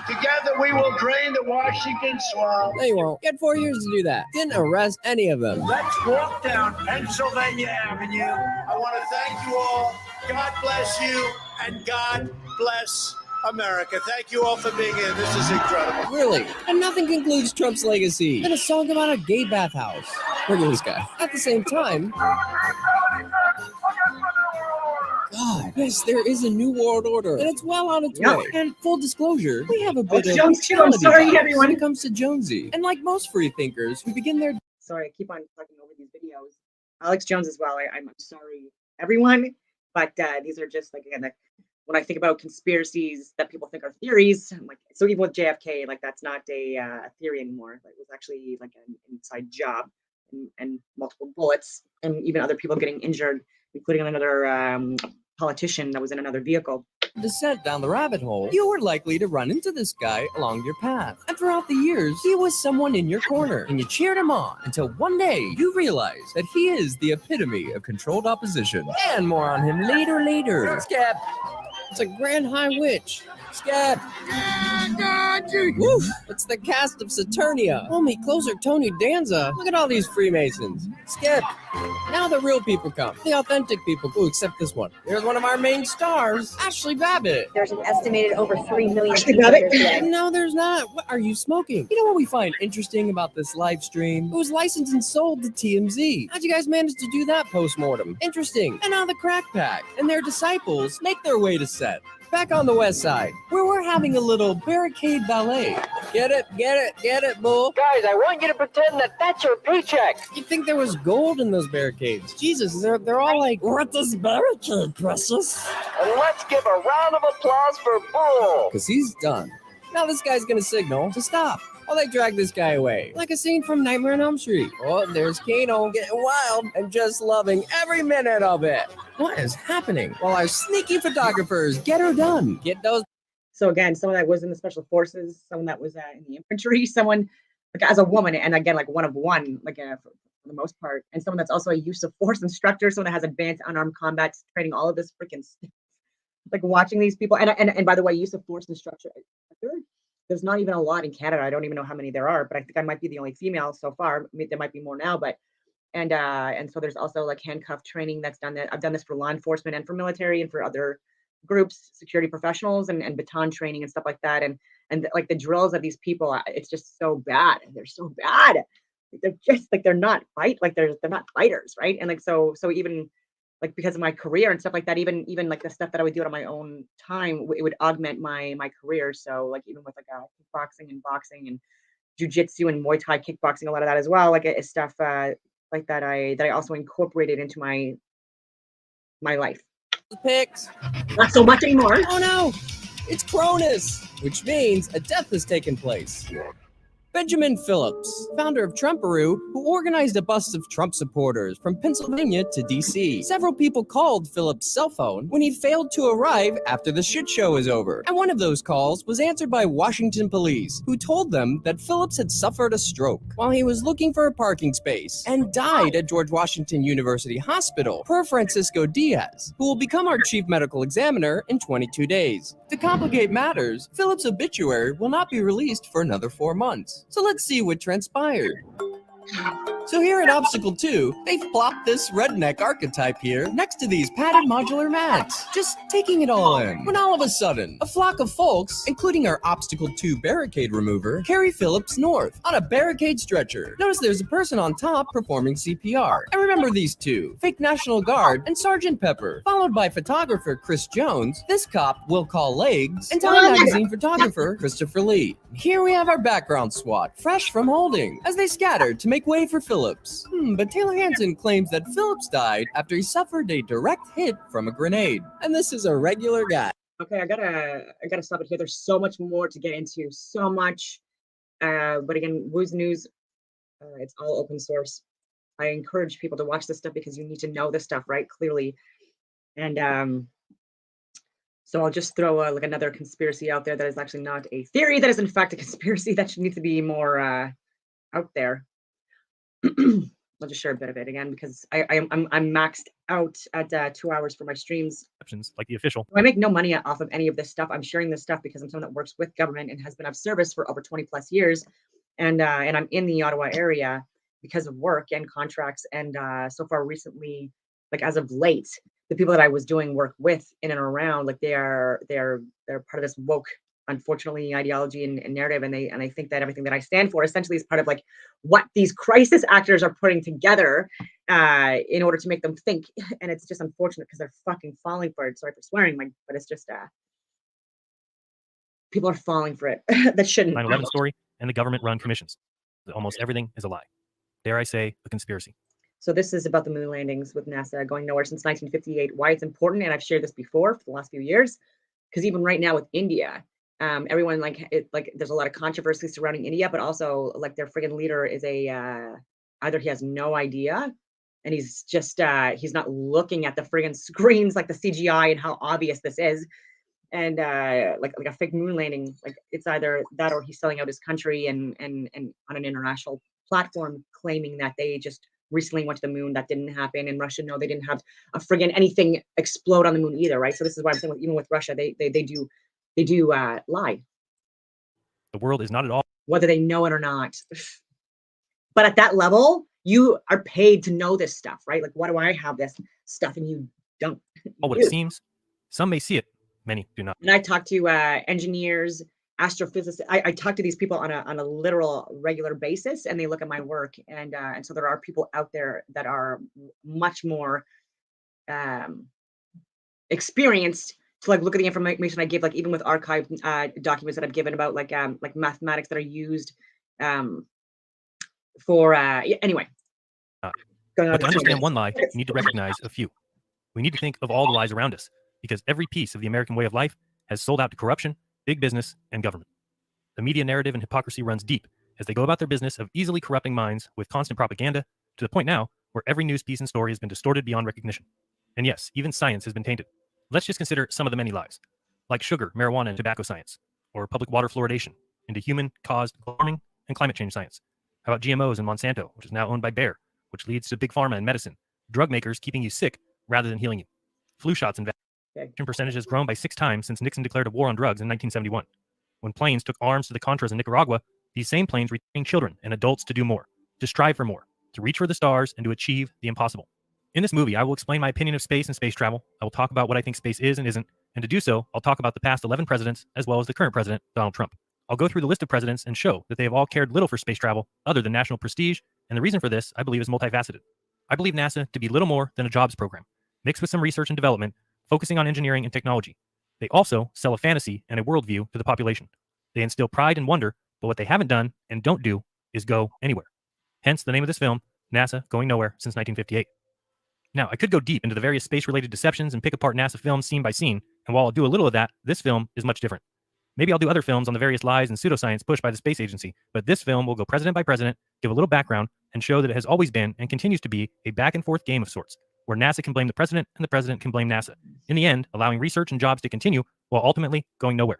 Together we will drain the Washington swamp. They won't. You had 4 years to do that. Didn't arrest any of them. Let's walk down Pennsylvania Avenue. I want to thank you all. God bless you, and God bless America. Thank you all for being here. This is incredible. Really? And nothing concludes Trump's legacy than a song about a gay bathhouse. Look at this guy. At the same time, God, yes, there is a new world order, and it's well on its way. And full disclosure, we have a bit of Jones too. I'm sorry, bias everyone. when it comes to Jonesy. And like most free thinkers, we begin their sorry, I keep on talking over these videos. Alex Jones as well. I'm sorry, everyone, but these are just like, again, when I think about conspiracies that people think are theories, I'm like, so even with JFK, like that's not a theory anymore. Like, it was actually like an inside job and multiple bullets, and even other people getting injured, including another politician that was in another vehicle. descent down the rabbit hole, you were likely to run into this guy along your path. And throughout the years, he was someone in your corner, and you cheered him on until one day you realized that he is the epitome of controlled opposition. And more on him later. Skip! It's a Grand High Witch. Skip! Woof! It's the cast of Saturnia. Homie, closer Tony Danza. Look at all these Freemasons. Skip! Now the real people come. The authentic people. Ooh, except this one. Here's one of our main stars, Ashley Babbitt. There's an estimated over 3 million Ashley people Babbitt? here today. No, there's not. What are you smoking? You know what we find interesting about this live stream? It was licensed and sold to TMZ. How'd you guys manage to do that post-mortem? Interesting. And now the Crack Pack and their disciples make their way to set. Back on the west side, where we're having a little barricade ballet. Get it, bull. Guys, I want you to pretend that that's your paycheck. You'd think there was gold in those barricades. Jesus, they're all like, what this barricade, precious? And let's give a round of applause for Bull. Because he's done. Now this guy's gonna signal to stop while they drag this guy away. Like a scene from Nightmare on Elm Street. Oh, there's Kano getting wild and just loving every minute of it. What is happening? While our sneaky photographers get her done. Get those. So again, someone that was in the special forces, someone that was in the infantry, someone like as a woman, and again, like one of one, like for the most part, and someone that's also a use of force instructor, someone that has advanced unarmed combat training, all of this freaking stuff. Like watching these people, and by the way, use of force instructor, there's not even a lot in Canada. I don't even know how many there are, but I think I might be the only female so far. There might be more now, but and so there's also like handcuff training that's done. That I've done this for law enforcement and for military and for other groups, security professionals, and baton training and stuff like that. And like the drills of these people, it's just so bad. They're so bad. They're just like they're not not fighters, right? And like so even like because of my career and stuff like that, even like the stuff that I would do on my own time, it would augment my career. So like even with like kickboxing and boxing and jujitsu and Muay Thai kickboxing, a lot of that as well. Like it's stuff like that I also incorporated into my life. Pics. Not so much anymore. Oh no, it's Cronus, which means a death has taken place. Benjamin Phillips, founder of Trumparoo, who organized a bus of Trump supporters from Pennsylvania to D.C. Several people called Phillips' cell phone when he failed to arrive after the shit show was over. And one of those calls was answered by Washington police, who told them that Phillips had suffered a stroke while he was looking for a parking space and died at George Washington University Hospital, per Francisco Diaz, who will become our chief medical examiner in 22 days. To complicate matters, Phillips' obituary will not be released for another 4 months. So let's see what transpired. So here at Obstacle 2, they've plopped this redneck archetype here next to these padded modular mats, just taking it all in. When all of a sudden, a flock of folks, including our Obstacle 2 barricade remover, carry Phillips north on a barricade stretcher. Notice there's a person on top performing CPR. And remember these two, fake National Guard and Sergeant Pepper, followed by photographer Chris Jones, this cop will call legs, and Time Magazine photographer Christopher Lee. Here we have our background SWAT, fresh from holding, as they scattered to make way for Phillips. But Taylor Hanson claims that Phillips died after he suffered a direct hit from a grenade. And this is a regular guy. Okay, I gotta stop it here. There's so much more to get into, so much. But again, Woo's News, it's all open source. I encourage people to watch this stuff because you need to know this stuff, right? Clearly. And so I'll just throw like another conspiracy out there that is actually not a theory, that is in fact a conspiracy that should need to be more out there. I'll just share a bit of it again because I'm maxed out at 2 hours for my streams. Like the official. I make no money off of any of this stuff. I'm sharing this stuff because I'm someone that works with government and has been of service for over 20 plus years, and I'm in the Ottawa area because of work and contracts. And so far recently, like as of late, the people that I was doing work with in and around, like they're part of this woke, unfortunately, ideology and narrative, and I think that everything that I stand for essentially is part of like what these crisis actors are putting together in order to make them think. And it's just unfortunate because they're fucking falling for it. Sorry for swearing, but it's just people are falling for it. That shouldn't. 9/11 story and the government-run commissions. Almost everything is a lie. Dare I say, a conspiracy. So this is about the moon landings with NASA going nowhere since 1958. Why it's important, and I've shared this before for the last few years, because even right now with India, everyone like there's a lot of controversy surrounding India, but also like their friggin' leader is either he has no idea, and he's just he's not looking at the friggin' screens like the CGI and how obvious this is, and like a fake moon landing, like it's either that or he's selling out his country and on an international platform claiming that they just recently went to the moon. That didn't happen. In Russia, no, they didn't have a friggin' anything explode on the moon either, right? So this is why I'm saying even with Russia, they do lie. The world is not at all. Whether they know it or not. But at that level, you are paid to know this stuff, right? Like, why do I have this stuff and you don't? All what it seems. Some may see it. Many do not. And I talk to engineers, astrophysicists. I talk to these people on a literal regular basis, and they look at my work. And so there are people out there that are much more experienced to like look at the information I give, like even with archived documents that I've given about like mathematics that are used for anyway. But to understand one lie, you need to recognize a few. We need to think of all the lies around us, because every piece of the American way of life has sold out to corruption, big business, and government. The media narrative and hypocrisy runs deep as they go about their business of easily corrupting minds with constant propaganda, to the point now where every news piece and story has been distorted beyond recognition. And yes, even science has been tainted. Let's just consider some of the many lies, like sugar, marijuana, and tobacco science, or public water fluoridation into human-caused warming and climate change science. How about GMOs and Monsanto, which is now owned by Bayer, which leads to big pharma and medicine, drug makers keeping you sick rather than healing you. Flu shots and vaccination percentage has grown by 6 times since Nixon declared a war on drugs in 1971. When planes took arms to the Contras in Nicaragua, these same planes retrained children and adults to do more, to strive for more, to reach for the stars, and to achieve the impossible. In this movie, I will explain my opinion of space and space travel. I will talk about what I think space is and isn't, and to do so, I'll talk about the past 11 presidents as well as the current president, Donald Trump. I'll go through the list of presidents and show that they have all cared little for space travel other than national prestige, and the reason for this, I believe, is multifaceted. I believe NASA to be little more than a jobs program, mixed with some research and development, focusing on engineering and technology. They also sell a fantasy and a worldview to the population. They instill pride and wonder, but what they haven't done and don't do is go anywhere. Hence the name of this film, NASA Going Nowhere Since 1958. Now, I could go deep into the various space-related deceptions and pick apart NASA films scene by scene, and while I'll do a little of that, this film is much different. Maybe I'll do other films on the various lies and pseudoscience pushed by the space agency, but this film will go president by president, give a little background, and show that it has always been and continues to be a back-and-forth game of sorts, where NASA can blame the president and the president can blame NASA, in the end, allowing research and jobs to continue while ultimately going nowhere.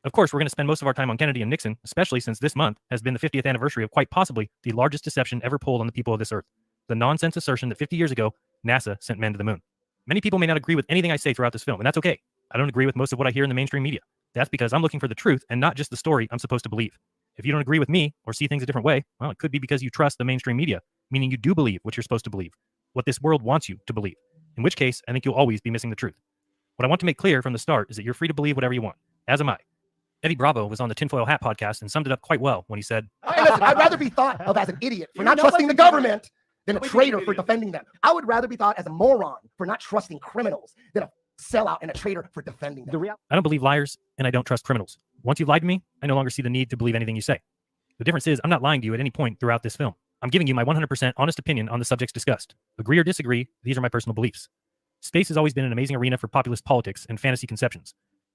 Of course, we're going to spend most of our time on Kennedy and Nixon, especially since this month has been the 50th anniversary of quite possibly the largest deception ever pulled on the people of this earth. The nonsense assertion that 50 years ago, NASA sent men to the moon. Many people may not agree with anything I say throughout this film, and that's okay. I don't agree with most of what I hear in the mainstream media. That's because I'm looking for the truth and not just the story I'm supposed to believe. If you don't agree with me or see things a different way, well, it could be because you trust the mainstream media, meaning you do believe what you're supposed to believe, what this world wants you to believe, in which case I think you'll always be missing the truth. What I want to make clear from the start is that you're free to believe whatever you want, as am I. Eddie Bravo was on the Tinfoil Hat podcast and summed it up quite well when he said, Hey, listen, I'd rather be thought of as an idiot for not trusting the government than a traitor for defending them. I would rather be thought as a moron for not trusting criminals than a sellout and a traitor for defending them. I don't believe liars, and I don't trust criminals. Once you've lied to me, I no longer see the need to believe anything you say. The difference is I'm not lying to you at any point throughout this film. I'm giving you my 100% honest opinion on the subjects discussed. Agree or disagree, these are my personal beliefs. Space has always been an amazing arena for populist politics and fantasy conceptions.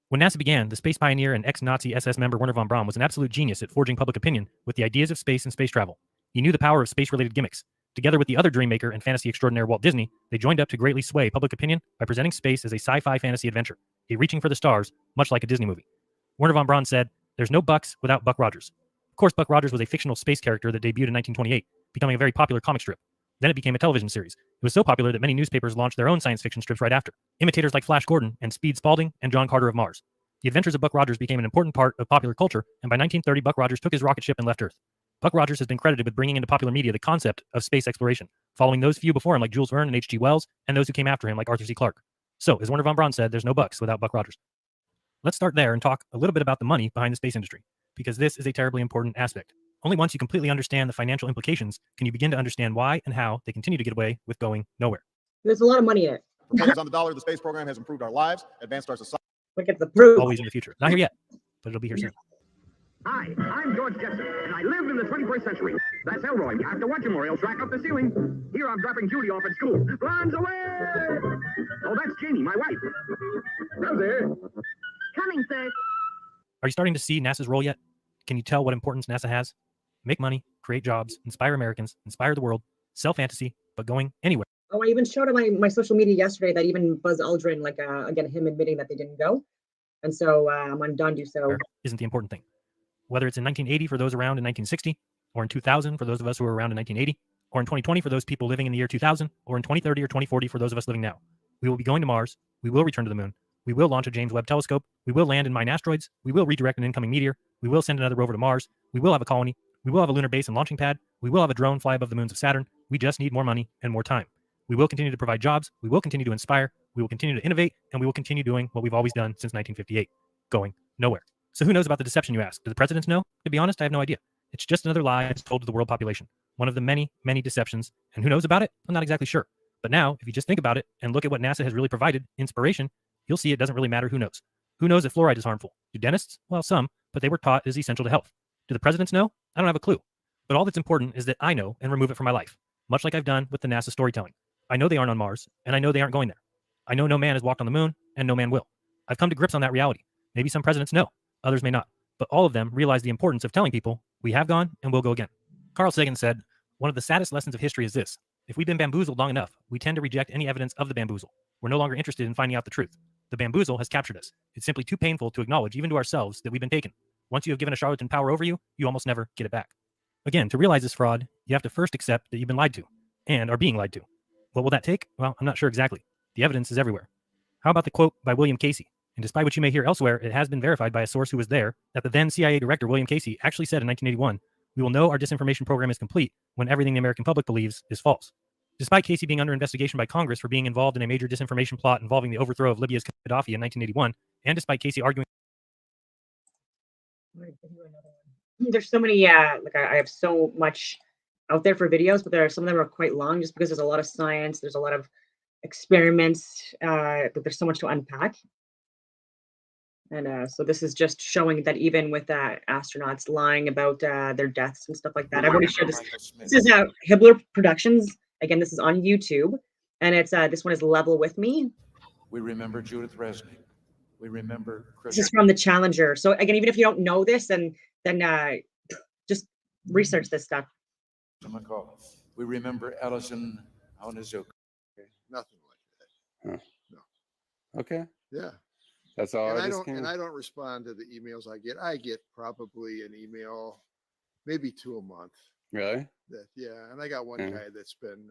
When NASA began, the space pioneer and ex-Nazi SS member Wernher von Braun was an absolute genius at forging public opinion with the ideas of space and space travel. He knew the power of space-related gimmicks. Together with the other dream maker and fantasy extraordinaire Walt Disney, they joined up to greatly sway public opinion by presenting space as a sci-fi fantasy adventure, a reaching for the stars, much like a Disney movie. Werner von Braun said, "There's no Bucks without Buck Rogers." Of course, Buck Rogers was a fictional space character that debuted in 1928, becoming a very popular comic strip. Then it became a television series. It was so popular that many newspapers launched their own science fiction strips right after, imitators like Flash Gordon and Speed Spaulding and John Carter of Mars. The adventures of Buck Rogers became an important part of popular culture, and by 1930, Buck Rogers took his rocket ship and left Earth. Buck Rogers has been credited with bringing into popular media the concept of space exploration, following those few before him like Jules Verne and H.G. Wells, and those who came after him like Arthur C. Clarke. So, as Werner von Braun said, there's no Bucks without Buck Rogers. Let's start there and talk a little bit about the money behind the space industry, because this is a terribly important aspect. Only once you completely understand the financial implications can you begin to understand why and how they continue to get away with going nowhere. There's a lot of money in it. For pennies on the dollar, the space program has improved our lives, advanced our society. Look at the proof. Always in the future. Not here yet, but it'll be here soon. Hi, I'm George Jetson, and I live in the 21st century. That's Elroy. You have to watch him or he'll track up the ceiling. Here I'm dropping Judy off at school. Blondes away! Oh, that's Janie, my wife. Rosie. Coming, sir. Are you starting to see NASA's role yet? Can you tell what importance NASA has? Make money, create jobs, inspire Americans, inspire the world, sell fantasy, but going anywhere. Oh, I even showed on my social media yesterday that even Buzz Aldrin, like, again, him admitting that they didn't go. And so I'm undone to so. Isn't the important thing. Whether it's in 1980 for those around in 1960, or in 2000 for those of us who were around in 1980, or in 2020 for those people living in the year 2000, or in 2030 or 2040 for those of us living now. We will be going to Mars. We will return to the moon. We will launch a James Webb telescope. We will land and mine asteroids. We will redirect an incoming meteor. We will send another rover to Mars. We will have a colony. We will have a lunar base and launching pad. We will have a drone fly above the moons of Saturn. We just need more money and more time. We will continue to provide jobs. We will continue to inspire. We will continue to innovate. And we will continue doing what we've always done since 1958, going nowhere. So who knows about the deception, you ask? Do the presidents know? To be honest, I have no idea. It's just another lie told to the world population. One of the many, many deceptions. And who knows about it? I'm not exactly sure. But now, if you just think about it and look at what NASA has really provided, inspiration, you'll see it doesn't really matter who knows. Who knows if fluoride is harmful? Do dentists? Well, some, but they were taught it is essential to health. Do the presidents know? I don't have a clue. But all that's important is that I know and remove it from my life, much like I've done with the NASA storytelling. I know they aren't on Mars, and I know they aren't going there. I know no man has walked on the moon, and no man will. I've come to grips on that reality. Maybe some presidents know, others may not. But all of them realize the importance of telling people, we have gone and will go again. Carl Sagan said, one of the saddest lessons of history is this. If we've been bamboozled long enough, we tend to reject any evidence of the bamboozle. We're no longer interested in finding out the truth. The bamboozle has captured us. It's simply too painful to acknowledge, even to ourselves, that we've been taken. Once you have given a charlatan power over you, you almost never get it back. Again, to realize this fraud, you have to first accept that you've been lied to, and are being lied to. What will that take? Well, I'm not sure exactly. The evidence is everywhere. How about the quote by William Casey? And despite what you may hear elsewhere, it has been verified by a source who was there that the then CIA director, William Casey, actually said in 1981, we will know our disinformation program is complete when everything the American public believes is false. Despite Casey being under investigation by Congress for being involved in a major disinformation plot involving the overthrow of Libya's Gaddafi in 1981, and despite Casey arguing... There's so many, like I have so much out there for videos, but some of them are quite long just because there's a lot of science, there's a lot of experiments, that there's so much to unpack. And so this is just showing that even with astronauts lying about their deaths and stuff like that. I've already shared this. This is Hibbler Productions. Again, this is on YouTube, and it's this one is Level With Me. We remember Judith Resnick. We remember Chris. This is from the Challenger. So again, even if you don't know this, then just research this stuff. We remember Allison Onizuka. Nothing like that. Huh. No. Okay. Yeah. That's all. And I don't respond to the emails I get. I get probably an email, maybe 2 a month. Really? Yeah. And I got one guy that's been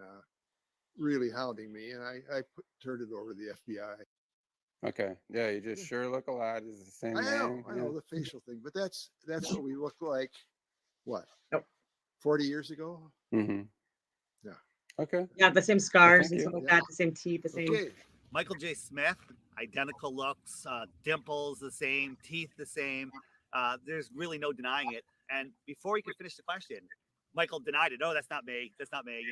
really hounding me, and I turned it over to the FBI. Okay. Yeah, you just sure look a lot. Is the same name. I know the facial thing, but that's what we look like. What? 40 years ago? Mm-hmm. Yeah. Okay. Yeah, the same scars and stuff like that, the same teeth, the same. Okay. Michael J. Smith, identical looks, dimples the same, teeth the same. There's really no denying it. And before he could finish the question, Michael denied it. Oh, that's not me. That's not me,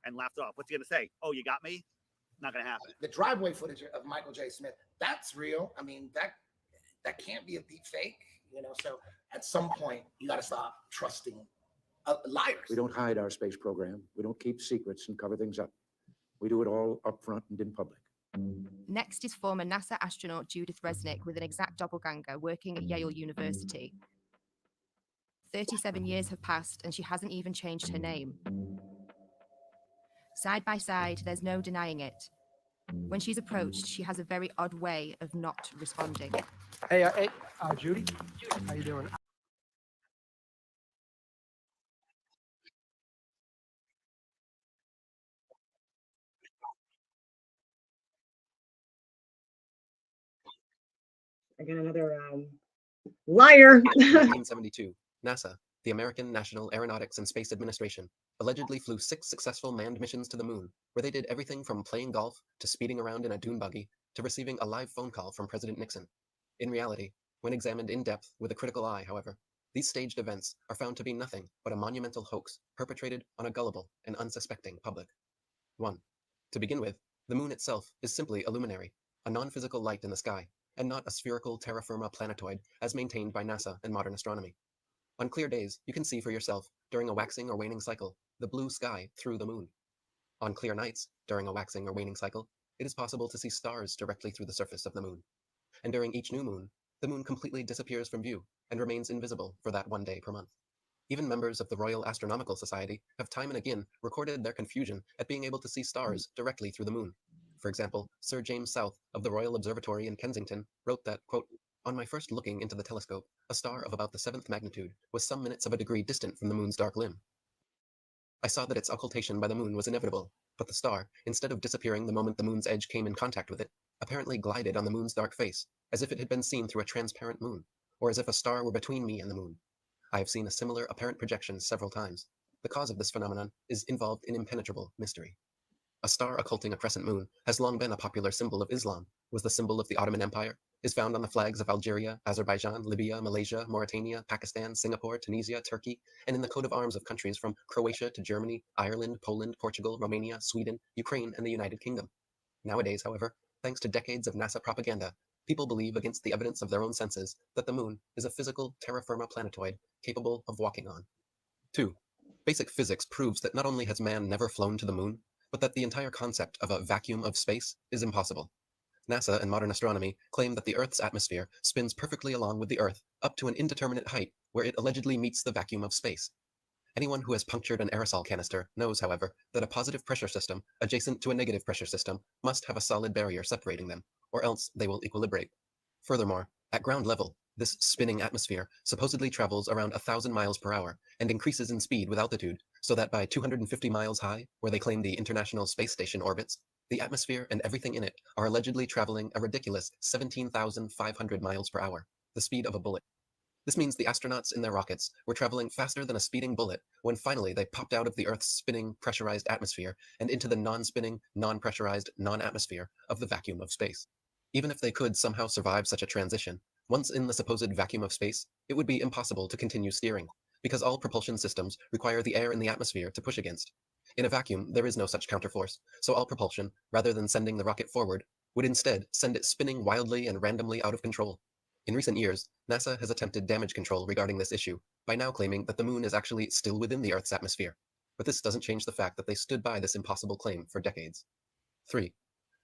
and laughed off. What's he going to say? Oh, you got me? Not going to happen. The driveway footage of Michael J. Smith, that's real. I mean, that can't be a deep fake, So at some point, you got to stop trusting liars. We don't hide our space program. We don't keep secrets and cover things up. We do it all up front and in public. Next is former NASA astronaut Judith Resnick with an exact doppelganger working at Yale University. 37 years have passed and she hasn't even changed her name. Side by side, there's no denying it. When she's approached, she has a very odd way of not responding. Hey, Judy, how you doing? Again, another liar. 1972, NASA, the American National Aeronautics and Space Administration, allegedly flew 6 successful manned missions to the moon, where they did everything from playing golf to speeding around in a dune buggy to receiving a live phone call from President Nixon. In reality, when examined in depth with a critical eye, however, these staged events are found to be nothing but a monumental hoax perpetrated on a gullible and unsuspecting public. 1. To begin with, the moon itself is simply a luminary, a non-physical light in the sky, and not a spherical terra firma planetoid as maintained by NASA and modern astronomy. On clear days, you can see for yourself, during a waxing or waning cycle, the blue sky through the moon. On clear nights, during a waxing or waning cycle, it is possible to see stars directly through the surface of the moon. And during each new moon, the moon completely disappears from view and remains invisible for that 1 day per month. Even members of the Royal Astronomical Society have time and again recorded their confusion at being able to see stars directly through the moon. For example, Sir James South of the Royal Observatory in Kensington wrote that, quote, "On my first looking into the telescope, a star of about the 7th magnitude was some minutes of a degree distant from the moon's dark limb. I saw that its occultation by the moon was inevitable, but the star, instead of disappearing the moment the moon's edge came in contact with it, apparently glided on the moon's dark face, as if it had been seen through a transparent moon, or as if a star were between me and the moon. I have seen a similar apparent projection several times. The cause of this phenomenon is involved in impenetrable mystery. A star occulting a crescent moon has long been a popular symbol of Islam, was the symbol of the Ottoman Empire, is found on the flags of Algeria, Azerbaijan, Libya, Malaysia, Mauritania, Pakistan, Singapore, Tunisia, Turkey, and in the coat of arms of countries from Croatia to Germany, Ireland, Poland, Portugal, Romania, Sweden, Ukraine, and the United Kingdom. Nowadays, however, thanks to decades of NASA propaganda, people believe against the evidence of their own senses that the moon is a physical terra firma planetoid capable of walking on. 2. Basic physics proves that not only has man never flown to the moon, but that the entire concept of a vacuum of space is impossible. NASA and modern astronomy claim that the Earth's atmosphere spins perfectly along with the Earth up to an indeterminate height where it allegedly meets the vacuum of space. Anyone who has punctured an aerosol canister knows, however, that a positive pressure system adjacent to a negative pressure system must have a solid barrier separating them, or else they will equilibrate. Furthermore, at ground level, this spinning atmosphere supposedly travels around 1,000 miles per hour and increases in speed with altitude, so that by 250 miles high, where they claim the International Space Station orbits, the atmosphere and everything in it are allegedly traveling a ridiculous 17,500 miles per hour, the speed of a bullet. This means the astronauts in their rockets were traveling faster than a speeding bullet when finally they popped out of the Earth's spinning, pressurized atmosphere and into the non-spinning, non-pressurized, non-atmosphere of the vacuum of space. Even if they could somehow survive such a transition, once in the supposed vacuum of space, it would be impossible to continue steering, because all propulsion systems require the air in the atmosphere to push against. In a vacuum, there is no such counterforce, so all propulsion, rather than sending the rocket forward, would instead send it spinning wildly and randomly out of control. In recent years, NASA has attempted damage control regarding this issue, by now claiming that the moon is actually still within the Earth's atmosphere. But this doesn't change the fact that they stood by this impossible claim for decades. 3.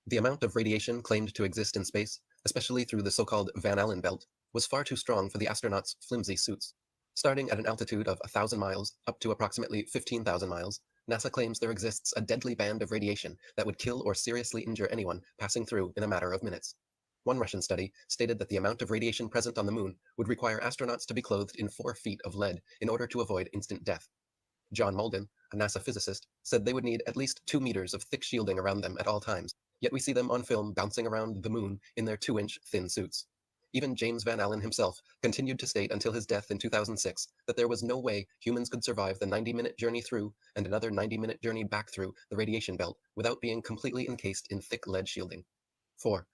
The amount of radiation claimed to exist in space, especially through the so-called Van Allen belt, was far too strong for the astronauts' flimsy suits. Starting at an altitude of 1,000 miles up to approximately 15,000 miles, NASA claims there exists a deadly band of radiation that would kill or seriously injure anyone passing through in a matter of minutes. One Russian study stated that the amount of radiation present on the moon would require astronauts to be clothed in 4 feet of lead in order to avoid instant death. John Malden, a NASA physicist, said they would need at least 2 meters of thick shielding around them at all times, yet we see them on film bouncing around the moon in their 2-inch thin suits. Even James Van Allen himself continued to state until his death in 2006 that there was no way humans could survive the 90-minute journey through and another 90-minute journey back through the radiation belt without being completely encased in thick lead shielding. 4.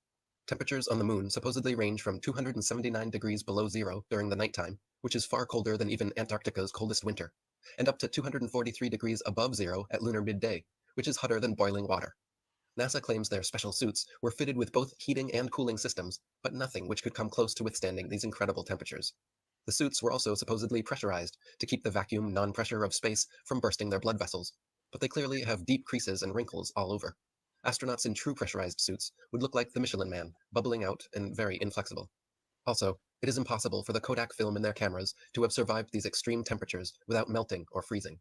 Temperatures on the moon supposedly range from 279 degrees below zero during the nighttime, which is far colder than even Antarctica's coldest winter, and up to 243 degrees above zero at lunar midday, which is hotter than boiling water. NASA claims their special suits were fitted with both heating and cooling systems, but nothing which could come close to withstanding these incredible temperatures. The suits were also supposedly pressurized to keep the vacuum non-pressure of space from bursting their blood vessels, but they clearly have deep creases and wrinkles all over. Astronauts in true pressurized suits would look like the Michelin Man, bubbling out and very inflexible. Also, it is impossible for the Kodak film in their cameras to have survived these extreme temperatures without melting or freezing.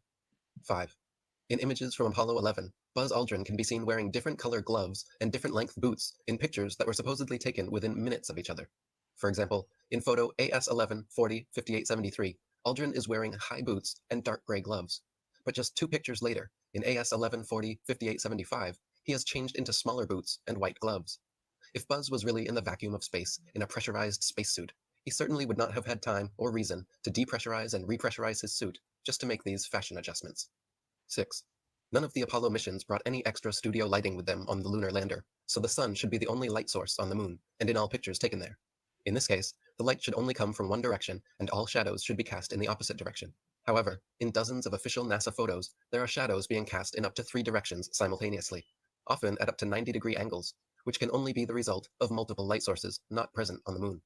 5. In images from Apollo 11, Buzz Aldrin can be seen wearing different color gloves and different length boots in pictures that were supposedly taken within minutes of each other. For example, in photo AS11 40 5873, Aldrin is wearing high boots and dark gray gloves. But just 2 pictures later, in AS11 40 5875, he has changed into smaller boots and white gloves. If Buzz was really in the vacuum of space in a pressurized spacesuit, he certainly would not have had time or reason to depressurize and repressurize his suit just to make these fashion adjustments. 6. None of the Apollo missions brought any extra studio lighting with them on the lunar lander, so the sun should be the only light source on the moon, and in all pictures taken there. In this case, the light should only come from one direction, and all shadows should be cast in the opposite direction. However, in dozens of official NASA photos, there are shadows being cast in up to 3 directions simultaneously, often at up to 90-degree angles, which can only be the result of multiple light sources not present on the moon.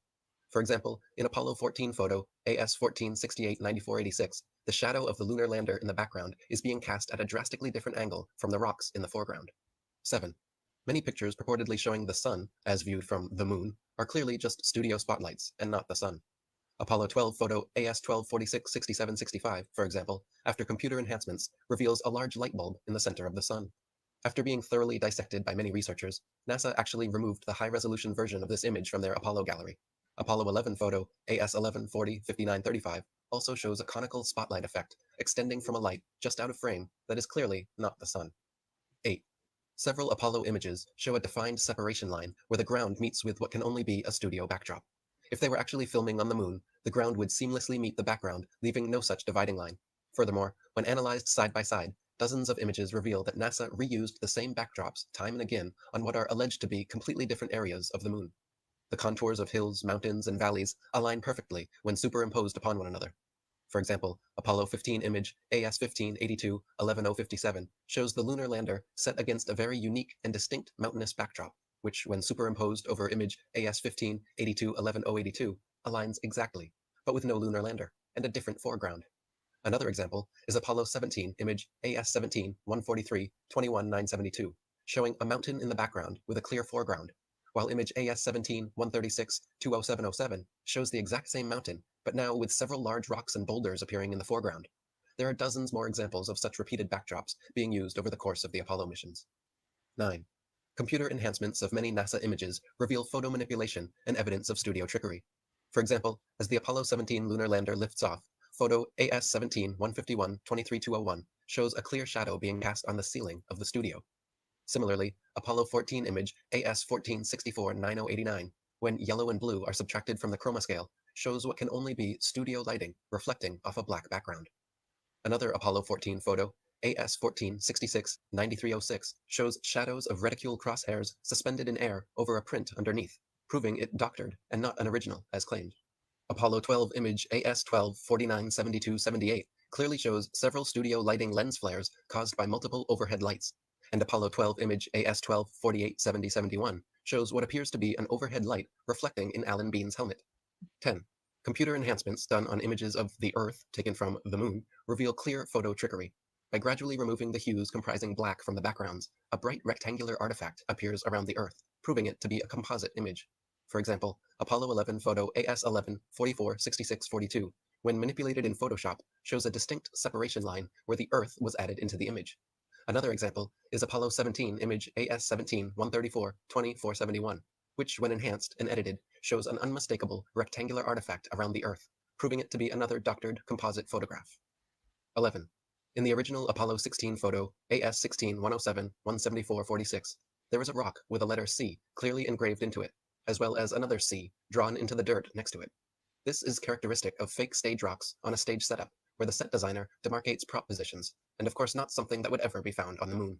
For example, in Apollo 14 photo AS14 68 9486, the shadow of the lunar lander in the background is being cast at a drastically different angle from the rocks in the foreground. 7. Many pictures purportedly showing the sun, as viewed from the moon, are clearly just studio spotlights and not the sun. Apollo 12 photo AS12 46 67 65, for example, after computer enhancements, reveals a large light bulb in the center of the sun. After being thoroughly dissected by many researchers, NASA actually removed the high-resolution version of this image from their Apollo gallery. Apollo 11 photo AS11 40 59 35 also shows a conical spotlight effect extending from a light just out of frame that is clearly not the sun. 8. Several Apollo images show a defined separation line where the ground meets with what can only be a studio backdrop. If they were actually filming on the moon, the ground would seamlessly meet the background, leaving no such dividing line. Furthermore, when analyzed side by side, dozens of images reveal that NASA reused the same backdrops time and again on what are alleged to be completely different areas of the moon. The contours of hills, mountains, and valleys align perfectly when superimposed upon one another. For example, Apollo 15 image AS15 82 11057 shows the lunar lander set against a very unique and distinct mountainous backdrop, which, when superimposed over image AS15 82 11082, aligns exactly, but with no lunar lander and a different foreground. Another example is Apollo 17 image AS17 143 21 972, showing a mountain in the background with a clear foreground, while image AS17 136 20707 shows the exact same mountain, but now with several large rocks and boulders appearing in the foreground. There are dozens more examples of such repeated backdrops being used over the course of the Apollo missions. 9. Computer enhancements of many NASA images reveal photo manipulation and evidence of studio trickery. For example, as the Apollo 17 lunar lander lifts off, photo AS17 151 23201 shows a clear shadow being cast on the ceiling of the studio. Similarly, Apollo 14 image AS14 64 9089, when yellow and blue are subtracted from the chroma scale, shows what can only be studio lighting reflecting off a black background. Another Apollo 14 photo, AS14 66 9306, shows shadows of reticule crosshairs suspended in air over a print underneath, proving it doctored and not an original as claimed. Apollo 12 image AS12 49 72 78 clearly shows several studio lighting lens flares caused by multiple overhead lights, and Apollo 12 image AS12 48 70 71 shows what appears to be an overhead light reflecting in Alan Bean's helmet. 10. Computer enhancements done on images of the Earth taken from the moon reveal clear photo trickery. By gradually removing the hues comprising black from the backgrounds, a bright rectangular artifact appears around the Earth, proving it to be a composite image. For example, Apollo 11 photo AS11 44 66 42, when manipulated in Photoshop, shows a distinct separation line where the Earth was added into the image. Another example is Apollo 17 image AS17 134 20 471, which, when enhanced and edited, shows an unmistakable rectangular artifact around the Earth, proving it to be another doctored composite photograph. 11. In the original Apollo 16 photo AS16 107 174 46, there is a rock with a letter C clearly engraved into it, as well as another C drawn into the dirt next to it. This is characteristic of fake stage rocks on a stage setup, where the set designer demarcates prop positions, and of course not something that would ever be found on the moon.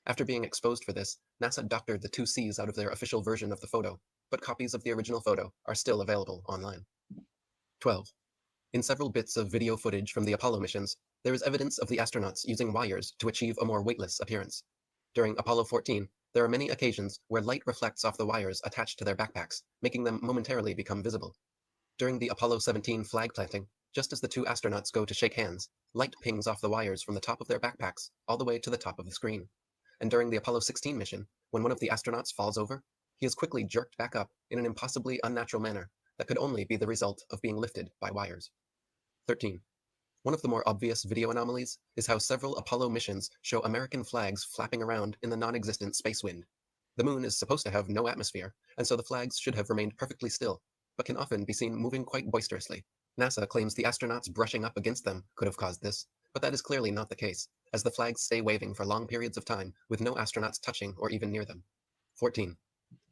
After being exposed for this, NASA doctored the 2 C's out of their official version of the photo, but copies of the original photo are still available online. 12. In several bits of video footage from the Apollo missions, there is evidence of the astronauts using wires to achieve a more weightless appearance. During Apollo 14, there are many occasions where light reflects off the wires attached to their backpacks, making them momentarily become visible. During the Apollo 17 flag planting, just as the 2 astronauts go to shake hands, light pings off the wires from the top of their backpacks all the way to the top of the screen. And during the Apollo 16 mission, when one of the astronauts falls over, he is quickly jerked back up in an impossibly unnatural manner that could only be the result of being lifted by wires. 13. One of the more obvious video anomalies is how several Apollo missions show American flags flapping around in the non-existent space wind. The moon is supposed to have no atmosphere, and so the flags should have remained perfectly still, but can often be seen moving quite boisterously. NASA claims the astronauts brushing up against them could have caused this, but that is clearly not the case, as the flags stay waving for long periods of time with no astronauts touching or even near them. 14.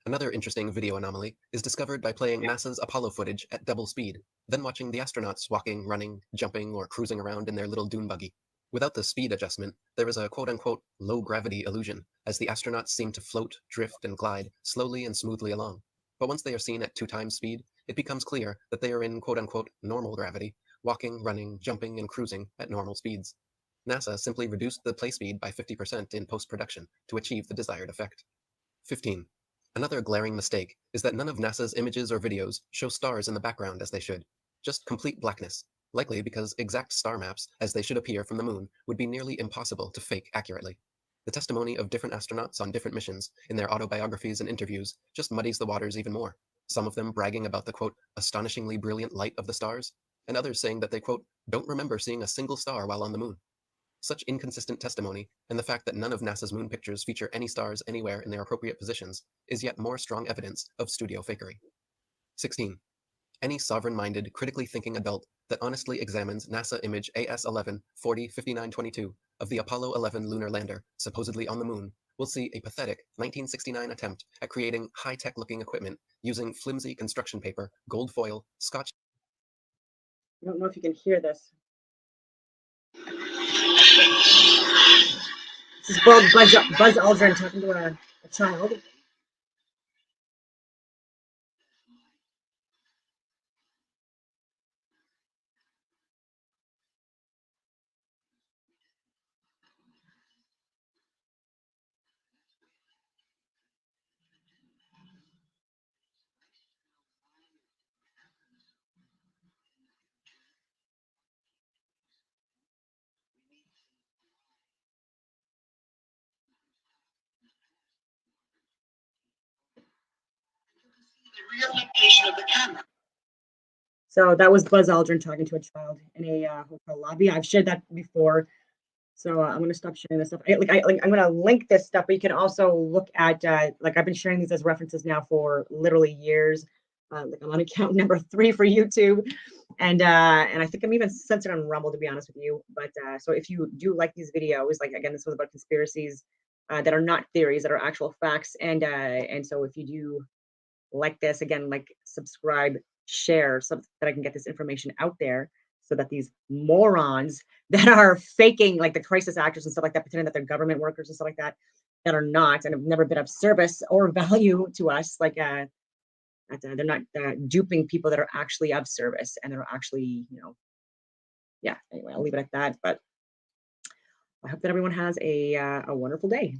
Another interesting video anomaly is discovered by playing NASA's Apollo footage at double speed, then watching the astronauts walking, running, jumping, or cruising around in their little dune buggy. Without the speed adjustment, there is a quote-unquote low-gravity illusion, as the astronauts seem to float, drift, and glide slowly and smoothly along. But once they are seen at 2 times speed, it becomes clear that they are in quote-unquote normal gravity, walking, running, jumping, and cruising at normal speeds. NASA simply reduced the play speed by 50% in post-production to achieve the desired effect. 15. Another glaring mistake is that none of NASA's images or videos show stars in the background as they should. Just complete blackness, likely because exact star maps, as they should appear from the moon, would be nearly impossible to fake accurately. The testimony of different astronauts on different missions in their autobiographies and interviews just muddies the waters even more, some of them bragging about the, quote, astonishingly brilliant light of the stars, and others saying that they, quote, don't remember seeing a single star while on the moon. Such inconsistent testimony, and the fact that none of NASA's moon pictures feature any stars anywhere in their appropriate positions, is yet more strong evidence of studio fakery. 16. Any sovereign-minded, critically thinking adult that honestly examines NASA image AS11 405922 of the Apollo 11 lunar lander, supposedly on the moon, will see a pathetic 1969 attempt at creating high-tech looking equipment using flimsy construction paper, gold foil, scotch. I don't know if you can hear this. This is Buzz Aldrin talking to a child. Relocation of the camera. So that was Buzz Aldrin talking to a child in a hotel lobby. I've shared that before, so I'm gonna stop sharing this stuff. I'm gonna link this stuff, but you can also look at like I've been sharing these as references now for literally years. Like I'm on account number 3 for YouTube, and I think I'm even censored on Rumble, to be honest with you. But so if you do like these videos, like again, this was about conspiracies that are not theories, that are actual facts, and so if you do like this, again, like, subscribe, share, so that I can get this information out there, so that these morons that are faking, like the crisis actors and stuff like that, pretending that they're government workers and stuff like that, that are not and have never been of service or value to us, like they're not duping people that are actually of service and they're actually, yeah. Anyway, I'll leave it at that. But I hope that everyone has a wonderful day.